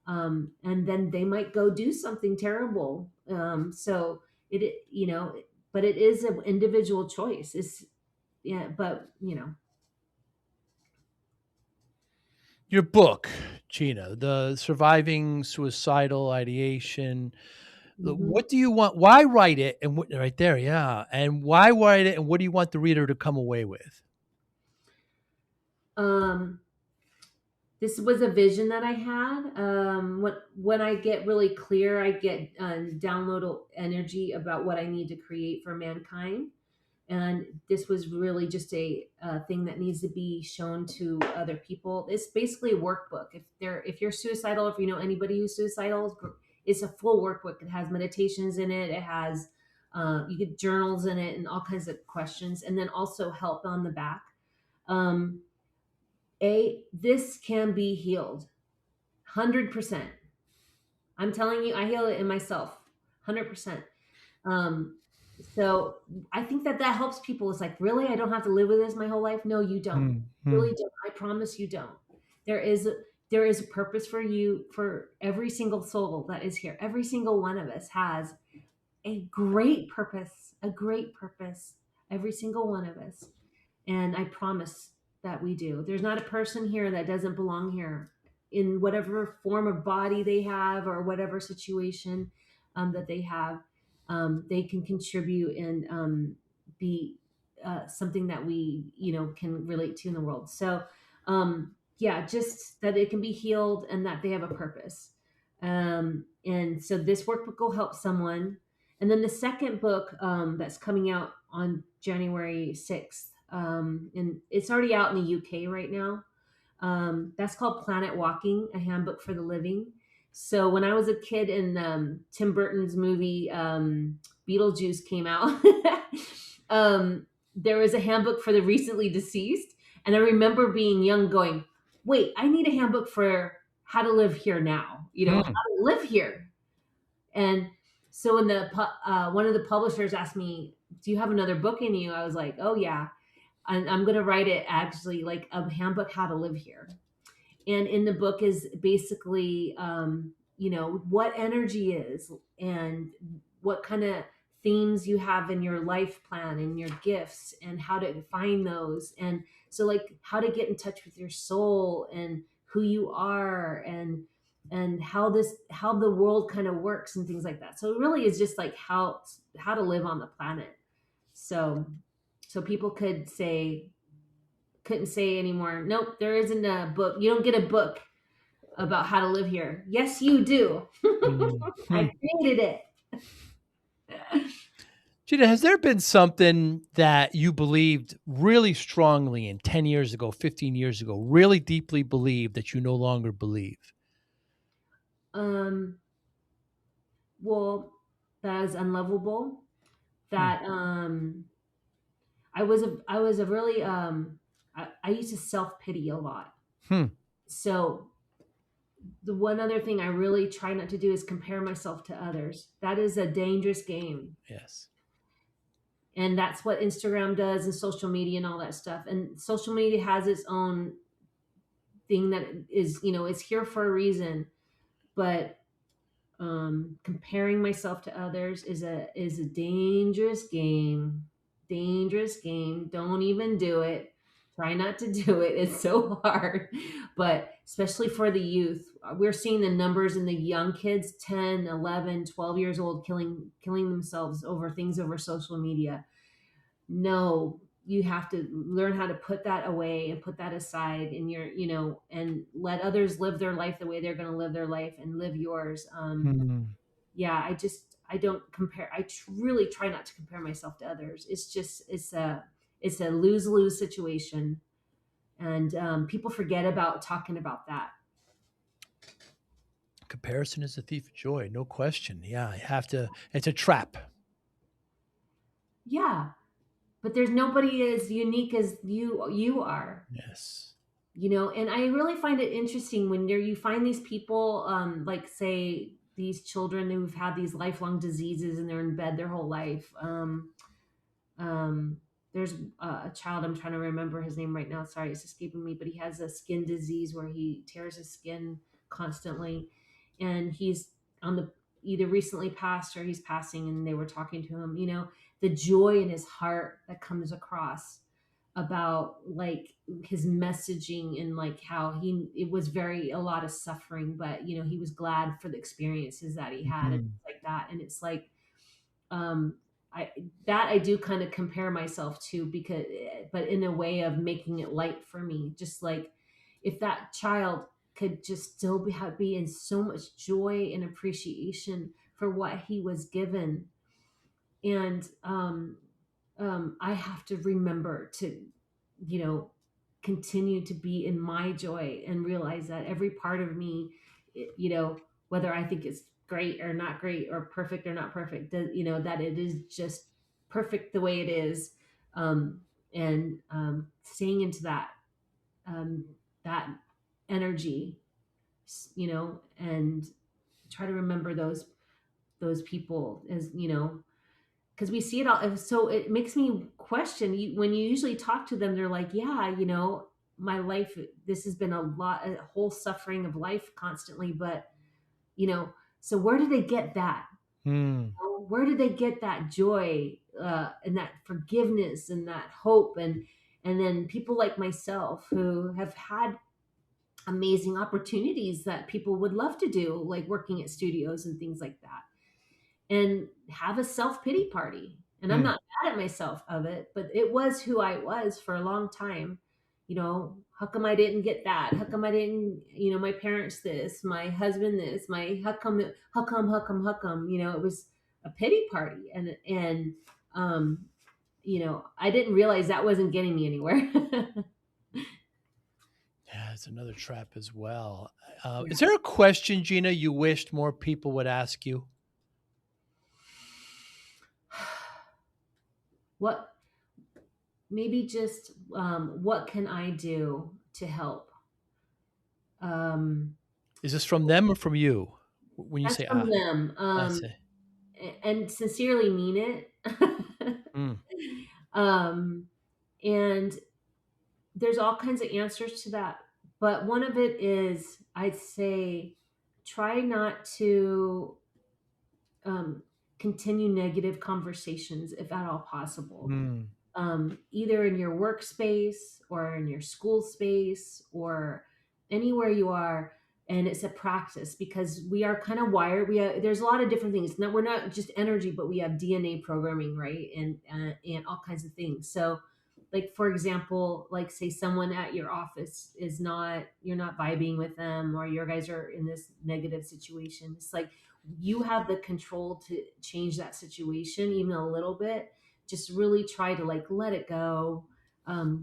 And then they might go do something terrible. So but it is an individual choice. It's, yeah, but Your book, Gina, the Surviving Suicidal Ideation. mhm. What do you want? Why write it? And what, right there, yeah. And why write it? And what do you want the reader to come away with? um, this was a vision that I had. When I get really clear, I get download energy about what I need to create for mankind. And this was really just a thing that needs to be shown to other people. It's basically a workbook. If you're suicidal, if you know anybody who's suicidal, it's a full workbook. It has meditations in it. It has you get journals in it and all kinds of questions, and then also help on the back. Um, this can be healed, 100%. I'm telling you, I heal it in myself, 100%. Um, so I think that helps people. It's like, really, I don't have to live with this my whole life. No, you don't. Mm, You mm, really don't. I promise you don't. There is there is a purpose for you, for every single soul that is here. Every single one of us has a great purpose, a great purpose. Every single one of us. And I promise that we do. There's not a person here that doesn't belong here, in whatever form of body they have or whatever situation that they have. They can contribute and be something that we, can relate to in the world. So, yeah, just that it can be healed and that they have a purpose. And so this workbook will help someone. And then the second book that's coming out on January 6th, and it's already out in the UK right now. That's called Planet Walking, a handbook for the living. So when I was a kid and Tim Burton's movie Beetlejuice came out, there was a handbook for the recently deceased. And I remember being young going, wait, I need a handbook for how to live here now, how mm. to live here. And So when one of the publishers asked me, "Do you have another book in you?" I was like, "Oh yeah, and I'm gonna write it actually like a handbook how to live here." And in the book is basically, what energy is and what kind of themes you have in your life plan and your gifts and how to find those, and so like how to get in touch with your soul and who you are, and how the world kind of works and things like that. So it really is just like how to live on the planet. So people couldn't say anymore, nope, there isn't a book, you don't get a book about how to live here. Yes, you do. Mhm. I created it. Gina, has there been something that you believed really strongly in 10 years ago, 15 years ago, really deeply believed that you no longer believe? um well, that I was unlovable, Hmm. that I was a really I used to self-pity a lot. Hmm. So the one other thing I really try not to do is compare myself to others. That is a dangerous game. Yes. And that's what Instagram does and social media and all that stuff. And social media has its own thing that is, it's here for a reason. But comparing myself to others is a dangerous game. Dangerous game. Don't even do it. Try not to do it. It's so hard. But especially for the youth, we're seeing the numbers in the young kids, 10, 11, 12 years old, killing themselves over things over social media. No, you have to learn how to put that away and put that aside in your, and let others live their life the way they're going to live their life, and live yours. Hmm. Yeah, I don't compare. Really try not to compare myself to others. It's a lose-lose situation. And people forget about talking about that. Comparison is a thief of joy, no question. Yeah, I have to. It's a trap. Yeah, but there's nobody as unique as you are. Yes. And I really find it interesting when you find these people, like say these children who've had these lifelong diseases and they're in bed their whole life. Um, there's a child, I'm trying to remember his name right now. Sorry, it's escaping me, but he has a skin disease where he tears his skin constantly, and he's on the either recently passed or he's passing, and they were talking to him. The joy in his heart that comes across about like his messaging, and like how it was very a lot of suffering, but he was glad for the experiences that he had and Mhm. things like that. And it's like, um I that I do kind of compare myself to, because but in a way of making it light for me, just like if that child could just still be in so much joy and appreciation for what he was given. And I have to remember to, you know continue to be in my joy and realize that every part of me, whether I think it's great or not great or perfect or not perfect, that it is just perfect the way it is. And staying into that energy, and try to remember those people, as because we see it all. So it makes me question, when you usually talk to them, they're like, yeah, my life, this has been a whole suffering of life constantly. But so where did they get that? Hmm. Where did they get that joy, and that forgiveness and that hope? And then people like myself who have had amazing opportunities that people would love to do, like working at studios and things like that, and have a self-pity party. And I'm Hmm. not mad at myself of it, but it was who I was for a long time. How come I didn't get that? How come I didn't, my parents this, my husband this, my how come, it was a pity party. And I didn't realize that wasn't getting me anywhere. Yeah, it's another trap as well. Is Yeah. there a question, Gina, you wished more people would ask you? What Maybe just, what can I do to help? um Is this from them or from you? When you That's say from ah, them. I say. and sincerely mean it. Mm. um, and there's all kinds of answers to that. But one of it is, I'd say, try not to um, continue negative conversations if at all possible, Mm. either in your workspace or in your school space or anywhere you are. And it's a practice because we are kind of wired. There's a lot of different things. We're not just energy, but we have DNA programming, right? And all kinds of things. So, like for example, like say someone at your office is not, you're not vibing with them, or your guys are in this negative situation. It's like you have the control to change that situation even a little bit. Just really try to like let it go,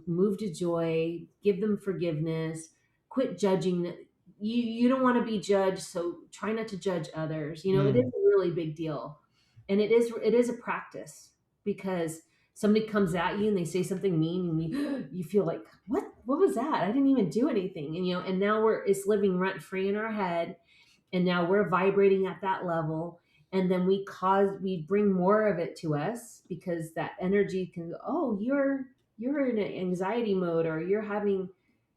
move to joy, give them forgiveness, quit judging. You don't want to be judged, so try not to judge others. It is Mm. a really big deal, and it is a practice, because somebody comes at you and they say something mean, and you feel like, what was that? I didn't even do anything. And now it's living rent free in our head, and now we're vibrating at that level, and then we bring more of it to us, because that energy can go, oh, you're in an anxiety mode, or you're having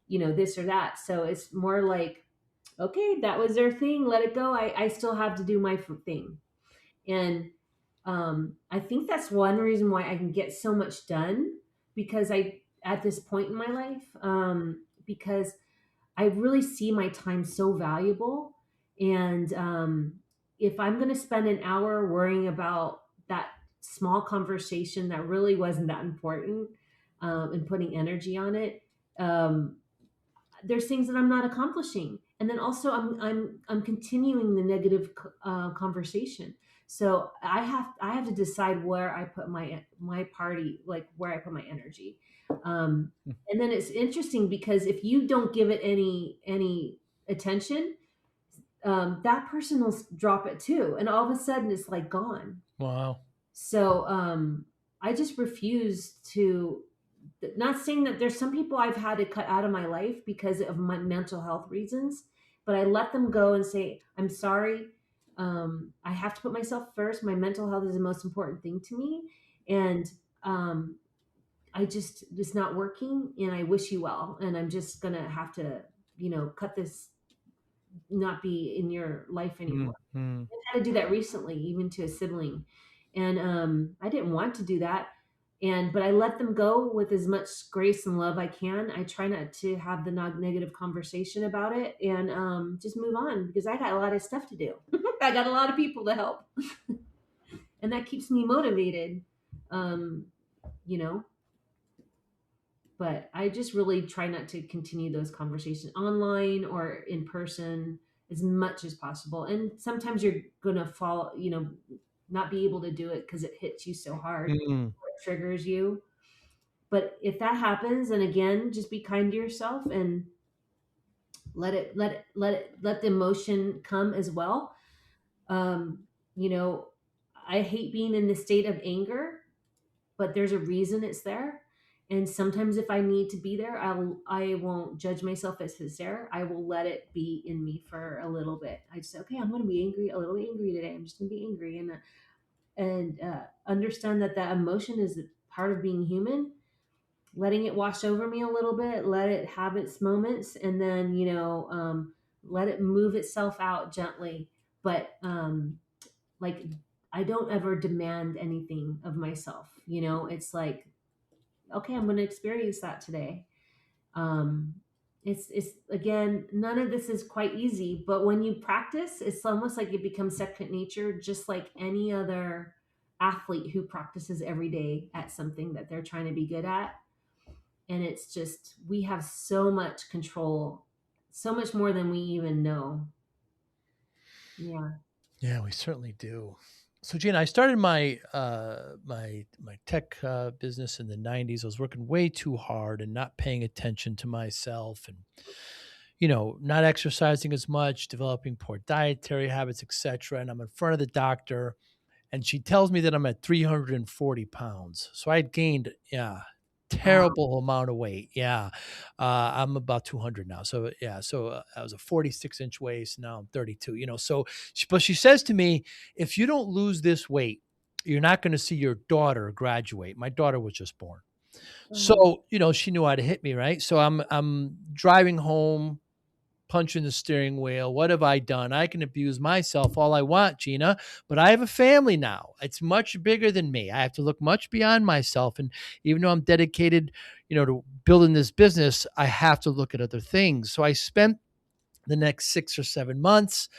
this or that. So it's more like, okay, that was their thing, let it go. I still have to do my thing. And I think that's one reason why I can get so much done, because I at this point in my life, because I really see my time so valuable. And if I'm going to spend an hour worrying about that small conversation that really wasn't that important, and putting energy on it, um, there's things that I'm not accomplishing. And then also I'm continuing the negative conversation. So I have to decide where I put my party, like where I put my energy. And then it's interesting, because if you don't give it any attention, that person will drop it too, and all of a sudden it's like gone. Wow. So I just refuse to. Not saying that there's some people I've had to cut out of my life because of my mental health reasons, but I let them go and say, I'm sorry. I have to put myself first. My mental health is the most important thing to me. And it's not working, and I wish you well. And I'm just going to have to, cut this, not be in your life Mm. anymore. Mm. I had to do that recently, even to a sibling. And I didn't want to do that. But I let them go with as much grace and love I can. I try not to have the negative conversation about it, and just move on, because I got a lot of stuff to do. I got a lot of people to help, and that keeps me motivated. Um, you know, but I just really try not to continue those conversations online or in person as much as possible. And sometimes you're gonna fall, not be able to do it because it hits you so hard, Mm. it triggers you. But if that happens, and again, just be kind to yourself and let the emotion come as well. Um, you know, I hate being in the state of anger, but there's a reason it's there. And sometimes if I need to be there, I won't judge myself as it's there. I will let it be in me for a little bit. I just say, okay, I'm going to be angry, a little angry today. I'm just going to be angry, and understand that that emotion is a part of being human. Letting it wash over me a little bit, let it have its moments, and then let it move itself out gently. But like, I don't ever demand anything of myself. It's like, okay, I'm going to experience that today. Um, it's again, none of this is quite easy, but when you practice, it's almost like it becomes second nature, just like any other athlete who practices every day at something that they're trying to be good at. And it's just, we have so much control, so much more than we even know. Yeah. Yeah, we certainly do. So, Gina, I started my tech business in the '90s. I was working way too hard and not paying attention to myself, and not exercising as much, developing poor dietary habits, etc. And I'm in front of the doctor, and she tells me that I'm at 340 pounds. So I had gained, yeah, Terrible amount of weight. Yeah. I'm about 200 now. So yeah. So I was a 46-inch waist. Now I'm 32, so, but she says to me, if you don't lose this weight, you're not going to see your daughter graduate. My daughter was just born. Oh, So, she knew how to hit me, right? So I'm driving home, punching the steering wheel. What have I done? I can abuse myself all I want, Gina, but I have a family now. It's much bigger than me. I have to look much beyond myself. And even though I'm dedicated, to building this business, I have to look at other things. So I spent the next 6 or 7 months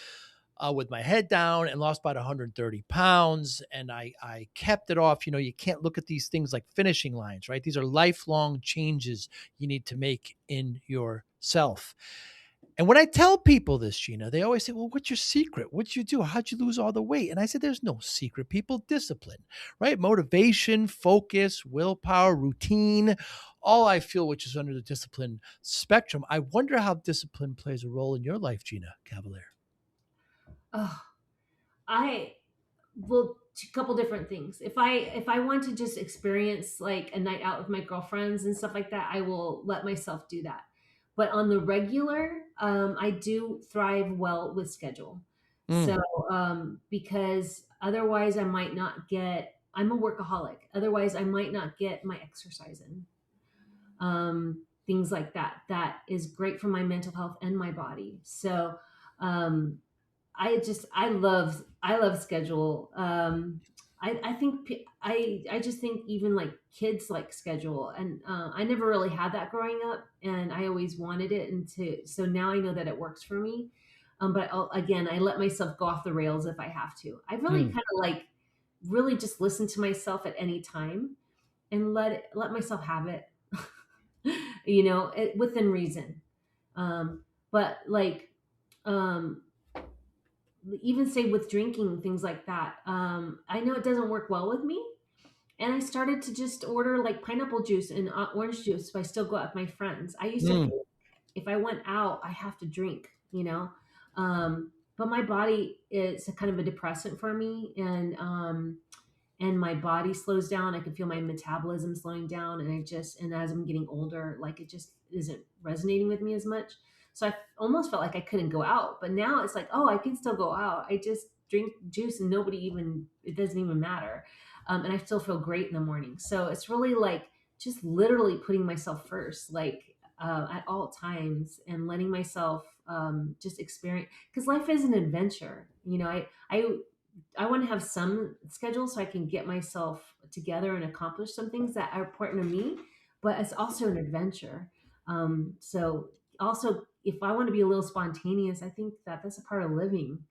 with my head down and lost about 130 pounds. And I kept it off. You can't look at these things like finishing lines, right? These are lifelong changes you need to make in yourself. And when I tell people this, Gina, they always say, well, what's your secret? What'd you do? How'd you lose all the weight? And I said, there's no secret, people. Discipline, right? Motivation, focus, willpower, routine, all I feel, which is under the discipline spectrum. I wonder how discipline plays a role in your life, Gina Cavalier. oh, I well, a couple different things. If I want to just experience like a night out with my girlfriends and stuff like that, I will let myself do that. But on the regular, I do thrive well with schedule. So Mm, because otherwise I might not get. I'm a workaholic. Otherwise, I might not get my exercise in. Things like that. That is great for my mental health and my body. So um, I love schedule. I think I just think even like kids like schedule, and I never really had that growing up, and I always wanted it, and so now I know that it works for me. But again, I let myself go off the rails if I have to. I really mm, kind of like really just listen to myself at any time and let myself have it, within reason. But like um even say with drinking things like that, I know it doesn't work well with me, and I started to just order like pineapple juice and orange juice if I still go out with my friends. I used to mm, think if I went out I have to drink, but my body is a kind of a depressant for me, and my body slows down. I can feel my metabolism slowing down, and as I'm getting older, like it just isn't resonating with me as much. So I almost felt like I couldn't go out, but now it's like, oh, I can still go out. I just drink juice and it doesn't even matter. And I still feel great in the morning. So it's really like just literally putting myself first, like at all times, and letting myself just experience, because life is an adventure. I want to have some schedule so I can get myself together and accomplish some things that are important to me, but it's also an adventure. So also, if I want to be a little spontaneous, I think that that's a part of living.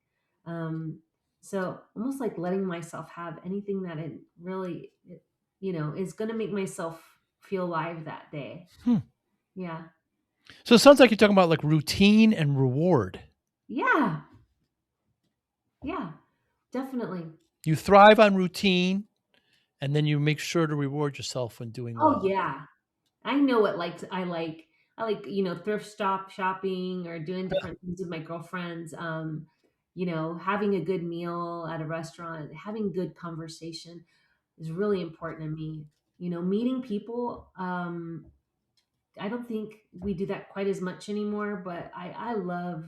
Um, so almost like letting myself have anything that it really, is going to make myself feel alive that day. hmm. Yeah. So it sounds like you're talking about like routine and reward. Yeah. Yeah. Definitely. You thrive on routine, and then you make sure to reward yourself when doing Oh, well. yeah. I know what I like, thrift stop shopping or doing different things with my girlfriends. Having a good meal at a restaurant, having good conversation is really important to me. Meeting people. I don't think we do that quite as much anymore, but I love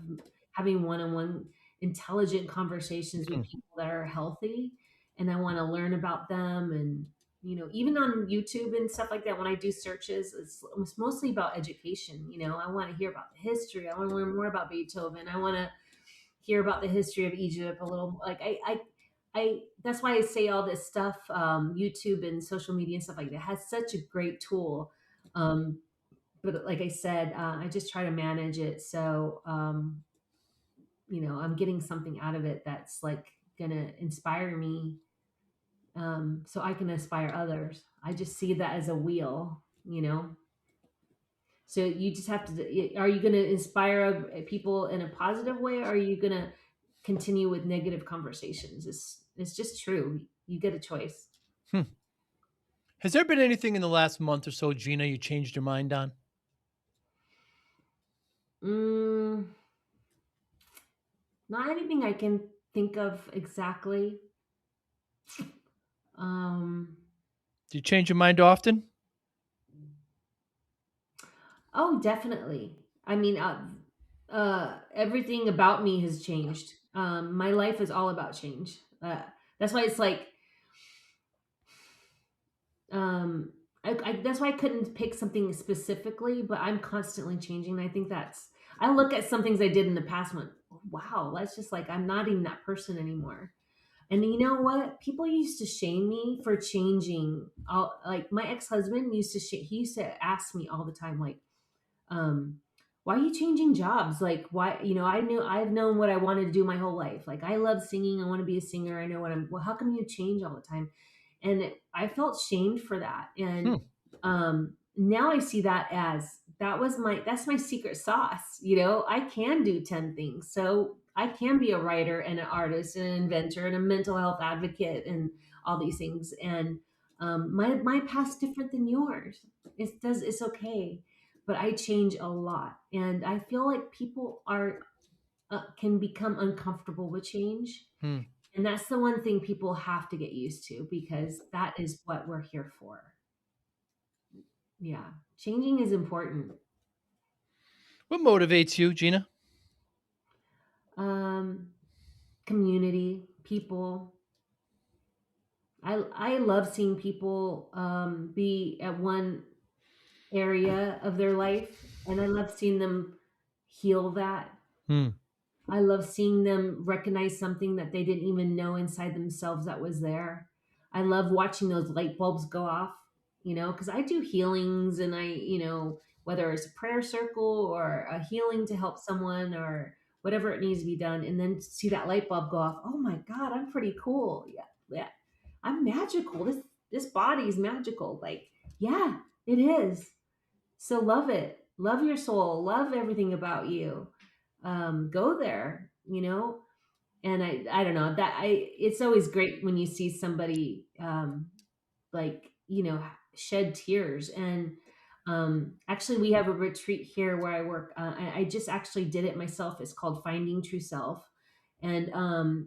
having one-on-one intelligent conversations with Mm, people that are healthy, and I want to learn about them. And even on YouTube and stuff like that, when I do searches, it's mostly about education. I want to hear about the history. I want to learn more about Beethoven. I want to hear about the history of Egypt a little. Like I that's why I say all this stuff. YouTube and social media and stuff like that has such a great tool. But like I said, I just try to manage it so I'm getting something out of it that's like gonna inspire me, so I can inspire others. I just see that as a wheel. So you just have to. Are you gonna inspire people in a positive way, or are you gonna continue with negative conversations? It's just true. You get a choice. hmm. Has there been anything in the last month or so, Gina, you changed your mind on? Mm, Not anything I can think of exactly. Um, Do you change your mind often? Oh, definitely. I mean, everything about me has changed. My life is all about change. That's why it's like, um, that's why I couldn't pick something specifically, but I'm constantly changing. And I think I look at some things I did in the past and went, wow, that's just like, I'm not even that person anymore. And you know what? People used to shame me for changing. Like my ex-husband he used to ask me all the time, like, um why are you changing jobs? Like, why, I've known what I wanted to do my whole life. Like, I love singing, I want to be a singer, I know what I'm well, how come you change all the time? And I felt shamed for that. And Hmm. now I see that as that's my secret sauce. I can do 10 things. So I can be a writer and an artist and an inventor and a mental health advocate and all these things. And my past different than yours. It's okay, but I change a lot, and I feel like people are can become uncomfortable with change, Hmm. and that's the one thing people have to get used to, because that is what we're here for. Yeah, changing is important. What motivates you, Gina? Um, Community, people. I love seeing people be at one area of their life, and I love seeing them heal that. Hmm. I love seeing them recognize something that they didn't even know inside themselves that was there. I love watching those light bulbs go off, because I do healings, and whether it's a prayer circle or a healing to help someone or whatever it needs to be done, and then see that light bulb go off. Oh my God, I'm pretty cool. Yeah, yeah, I'm magical. This body is magical. Like, yeah, it is. So love it. Love your soul. Love everything about you. Go there, and I don't know that I it's always great when you see somebody like, shed tears. And actually, we have a retreat here where I work. I just actually did it myself. It's called Finding True Self. And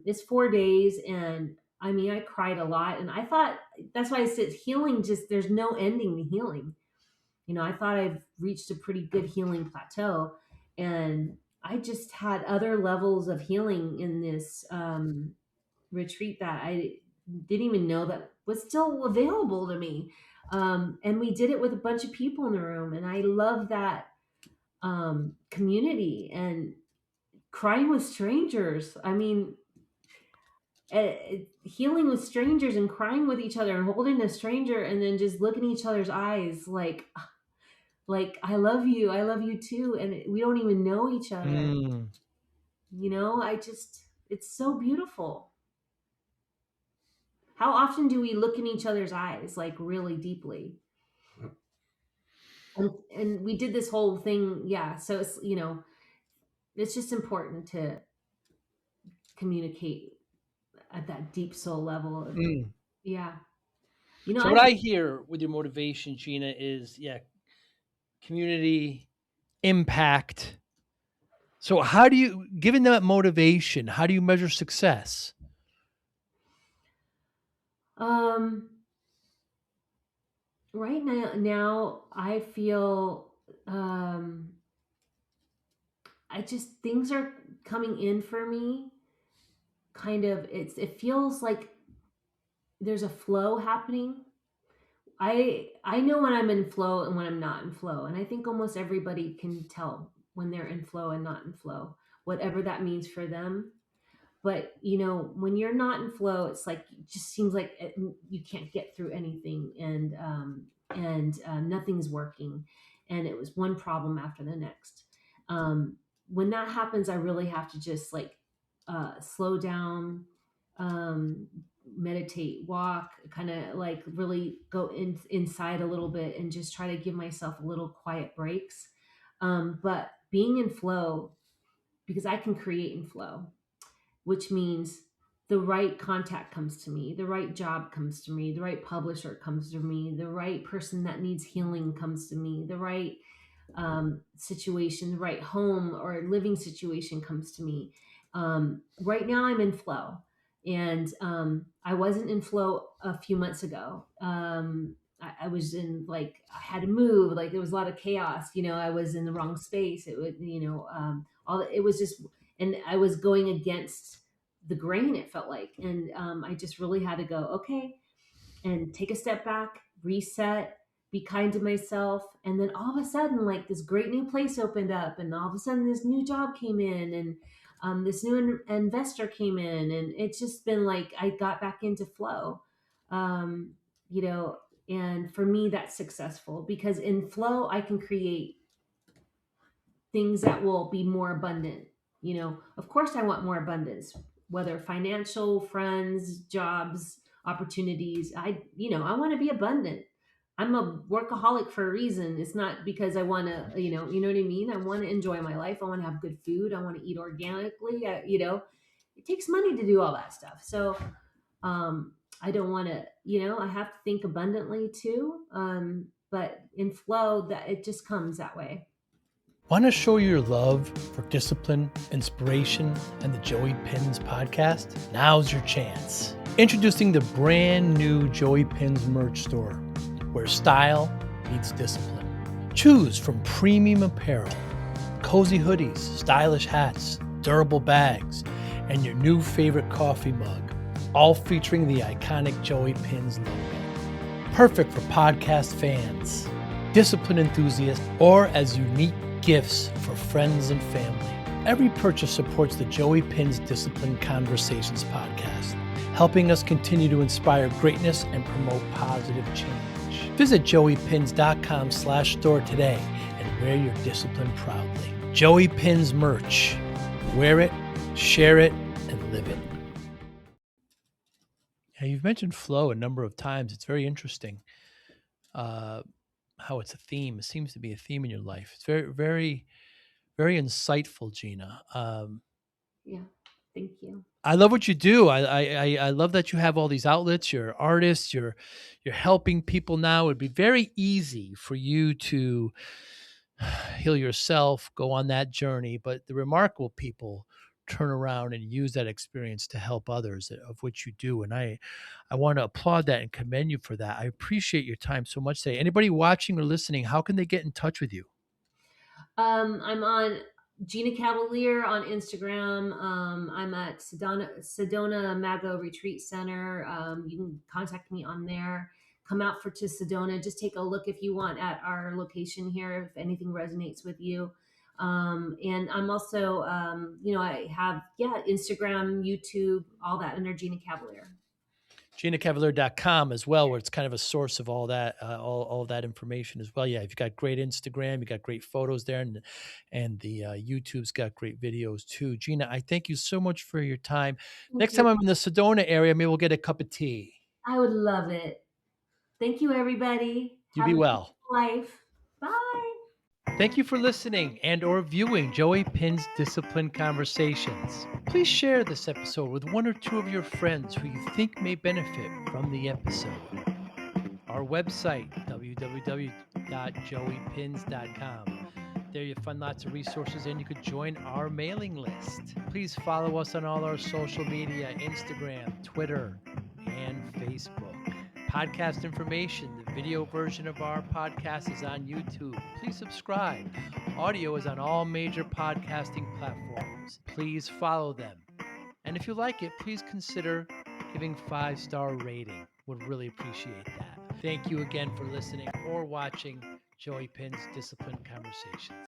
it's 4 days. And I mean, I cried a lot. And I thought, that's why I said healing, just there's no ending to healing. I thought I've reached a pretty good healing plateau. And I just had other levels of healing in this retreat that I didn't even know that was still available to me. And we did it with a bunch of people in the room. And I love that community and crying with strangers. I mean, healing with strangers and crying with each other and holding a stranger and then just looking each other's eyes like, I love you too, and we don't even know each other. Hmm. I just It's so beautiful. How often do we look in each other's eyes, like, really deeply? And we did this whole thing, yeah, so it's just important to communicate at that deep soul level of, Hmm. yeah. So I what I hear with your motivation, Gina, is community impact. So how do you, given that motivation, how do you measure success? um right now I feel, I just things are coming in for me. Kind of, it feels like there's a flow happening. I know when I'm in flow and when I'm not in flow, and I think almost everybody can tell when they're in flow and not in flow, whatever that means for them. But when you're not in flow, it's like, it just seems like you can't get through anything, and nothing's working, and it was one problem after the next. When that happens, I really have to just, like, slow down, um, meditate, walk, kind of like really go inside a little bit and just try to give myself a little quiet breaks. But being in flow, because I can create in flow, which means the right contact comes to me, the right job comes to me, the right publisher comes to me, the right person that needs healing comes to me, the right situation, the right home or living situation comes to me. Right now, I'm in flow, and I wasn't in flow a few months ago. I was in like, I had to move, like there was a lot of chaos, I was in the wrong space. It would, it was just, and I was going against the grain, it felt like. And I just really had to go, okay, and take a step back, reset, be kind to myself. And then all of a sudden, like this great new place opened up, and all of a sudden, this new job came in, and this new investor came in. And it's just been like I got back into flow, um, you know. And for me, that's successful because in flow, I can create things that will be more abundant. Of course, I want more abundance, whether financial, friends, jobs, opportunities. I want to be abundant. I'm a workaholic for a reason. It's not because I want to, you know what I mean? I want to enjoy my life. I want to have good food. I want to eat organically. It takes money to do all that stuff. So, I don't want to, I have to think abundantly too. But in flow, that it just comes that way. Want to show your love for discipline, inspiration, and the Joey Pinz podcast? Now's your chance. Introducing the brand new Joey Pinz merch store, where style meets discipline. Choose from premium apparel, cozy hoodies, stylish hats, durable bags, and your new favorite coffee mug, all featuring the iconic Joey Pinz logo. Perfect for podcast fans, discipline enthusiasts, or as unique gifts for friends and family. Every purchase supports the Joey Pinz Discipline Conversations podcast, helping us continue to inspire greatness and promote positive change. Visit joeypinz.com/store today and wear your discipline proudly. Joey Pinz merch. Wear it, share it, and live it. Now, you've mentioned flow a number of times. It's very interesting. How it's a theme. It seems to be a theme in your life. It's very, very, very insightful, Gina. Yeah. Thank you. I love what you do. I love that you have all these outlets. You're an artist. You're helping people now. It'd be very easy for you to heal yourself, go on that journey. But the remarkable people turn around and use that experience to help others, of which you do. And I want to applaud that and commend you for that. I appreciate your time so much today. Anybody watching or listening, how can they get in touch with you? I'm on Gina Cavalier on Instagram. I'm at Sedona Mago Retreat Center. You can contact me on there. Come out to Sedona. Just take a look if you want at our location here, if anything resonates with you. And I'm also, I have, Instagram, YouTube, all that under Gina Cavalier. GinaCavalier.com as well, where it's kind of a source of all that, all of that information as well. Yeah, you've got great Instagram, you got great photos there, and the YouTube's got great videos too. Gina, I thank you so much for your time. Next time I'm in the Sedona area, maybe we'll get a cup of tea. I would love it. Thank you, everybody. You Have be a well. good life. Bye. Thank you for listening and or viewing Joey Pinz Discipline Conversations. Please share this episode with one or two of your friends who you think may benefit from the episode. Our website, www.joeypinz.com. There you'll find lots of resources and you could join our mailing list. Please follow us on all our social media, Instagram, Twitter, and Facebook. Podcast information, the video version of our podcast is on YouTube. Please subscribe. Audio is on all major podcasting platforms. Please follow them. And if you like it, please consider giving 5-star rating. Would really appreciate that. Thank you again for listening or watching Joey Pinz Discipline Conversations.